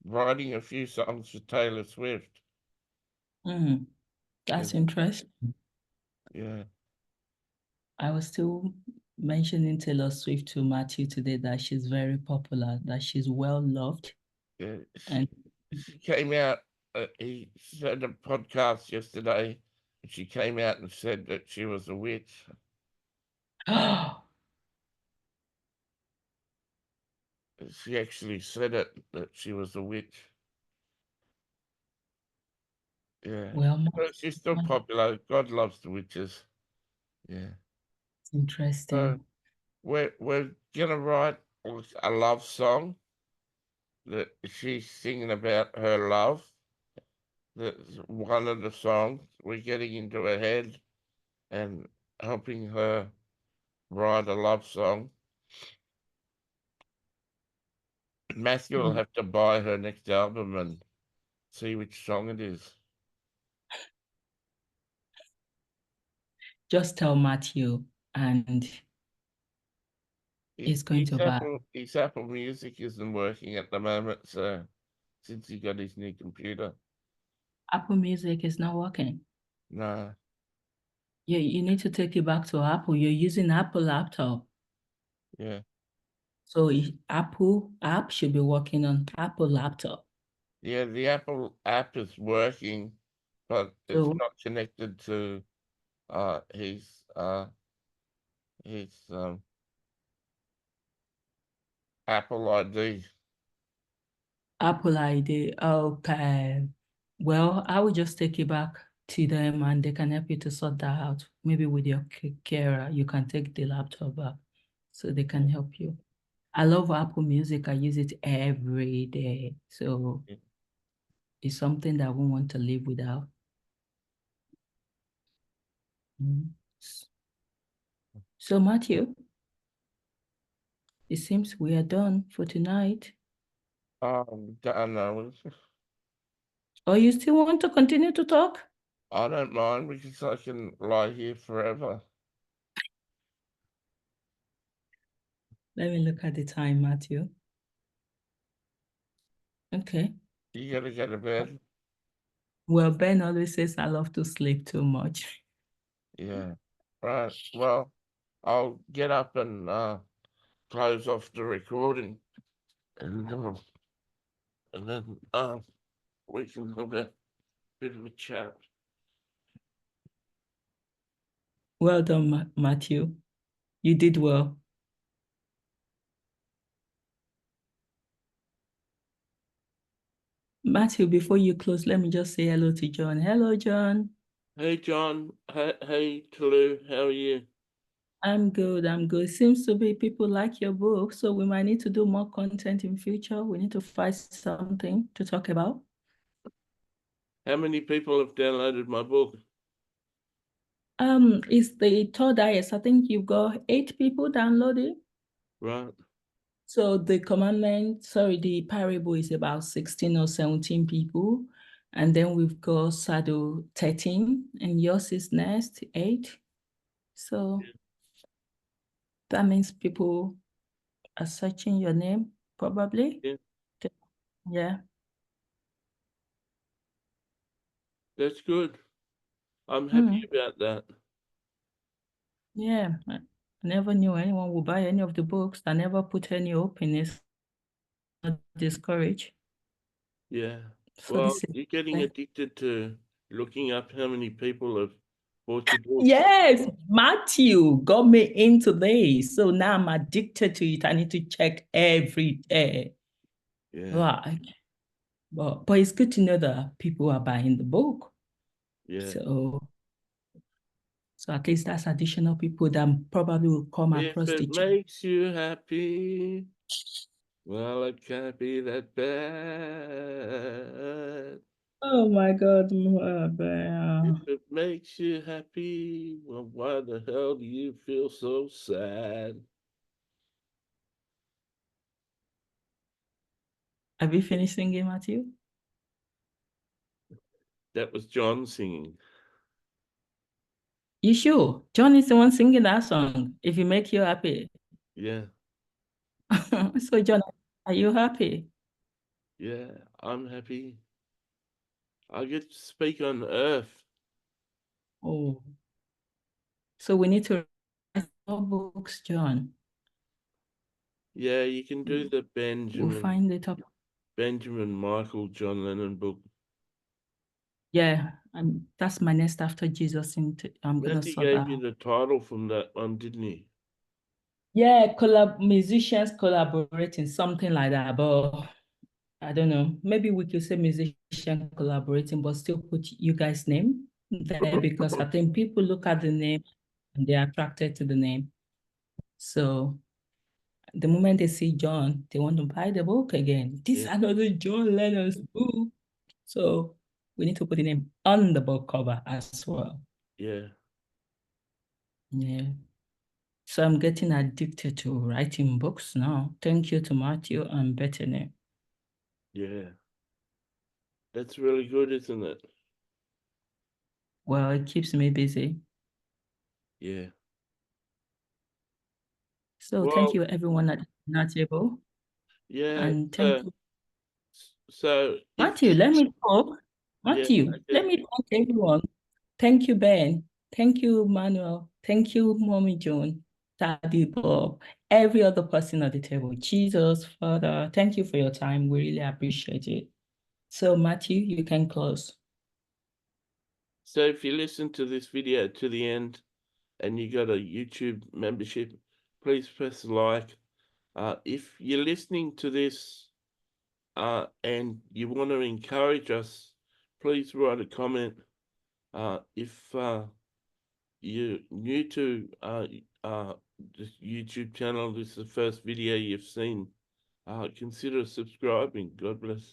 writing a few songs for Taylor Swift. Mm, Yeah, that's interesting. yeah, I was still mentioning Taylor Swift to Matthew today that she's very popular, that she's well loved. yeah. And She came out. He said a podcast yesterday. And she came out and said that she was a witch. She actually said it that she was a witch. Yeah, well, but she's still popular. God loves the witches. Yeah. it's interesting. So we're gonna write a love song that she's singing about her love. That's one of the songs. We're getting into her head and helping her write a love song. Matthew will Mm. have to buy her next album and see which song it is. Just tell Matthew and he's going to buy. His Apple Music isn't working at the moment, so since he got his new computer. Apple Music is not working. No, You need to take it back to Apple. You're using Apple laptop. yeah. So Apple app should be working on Apple laptop. Yeah, the Apple app is working, but it's So not connected to uh his uh his Apple ID. Apple ID, okay. Well, I will just take it back to them and they can help you to sort that out. Maybe with your carer, you can take the laptop back so they can help you. I love Apple Music. I use it every day. So Yeah. it's something that I won't want to live without. Mm. So Matthew, it seems we are done for tonight. Don't know. Or you still want to continue to talk? I don't mind because I can lie here forever. Let me look at the time, Matthew. Okay. You gotta go to bed. Well, Ben always says I love to sleep too much. Yeah. Right. Well, I'll get up and close off the recording and then we can have a bit of a chat. Well done, Matthew. You did well. Matthew, before you close, let me just say hello to John. Hello, John. Hey John. Hey Tulu, how are you? I'm good. I'm good. Seems to be people like your book, so we might need to do more content in future. We need to find something to talk about. How many people have downloaded my book? It's the third IS. I think you've got 8 people downloaded. Right. So the the parable is about 16 or 17 people. And then we've got Sado 13, and yours is next, 8. So that means people are searching your name, probably. Yeah, Yeah. that's good. I'm happy Mm. about that. Yeah. I never knew anyone would buy any of the books. I never put any hope in it. Not discouraged. Yeah. So Well, this is you're getting addicted to looking up how many people have bought your book. yes, Matthew got me into this. So now I'm addicted to it. I need to check every day. Yeah. Right. But it's good to know that people are buying the book. Yeah. So at least that's additional people that probably will come If across the it makes you happy, well, it can't be that bad. Oh my God. If it makes you happy, well, why the hell do you feel so sad? Have you finished singing, Matthew? That was John singing. You sure? John is the one singing that song. If it make you happy. Yeah, So John, are you happy? yeah, I'm happy. I get to speak on earth. Oh, so we need to write more books, John. Yeah, you can do the We'll find it up. Benjamin Michael John Lennon book. Yeah, that's my next after Jesus. I'm gonna Matthew sort gave that you out. the title from that one, didn't he? Yeah, musicians collaborating, something like that. But I don't know. Maybe we could say musician collaborating, but still put you guys' name there because I think people look at the name and they're attracted to the name. So the moment they see John, they want to buy the book again. This is Yeah, another John Lennon's book. So we need to put the name on the book cover as well. yeah, Yeah. So I'm getting addicted to writing books now. Thank you to Matthew and Bethany. yeah. That's really good, isn't it? Well, it keeps me busy. Yeah. So thank Well, you everyone at the table. yeah. And thank you. So if Matthew, let me talk. yeah, Matthew, let okay, me thank everyone. Thank you, Ben. Thank you, Manuel. Thank you, Mommy Joan, Daddy Bob, every other person at the table. Jesus, Father, thank you for your time. We really appreciate it. So, Matthew, you can close. so if you listen to this video to the end and you got a YouTube membership, please press like. If you're listening to this and you want to encourage us, please write a comment. If you're new to this YouTube channel, this is the first video you've seen, consider subscribing. God bless.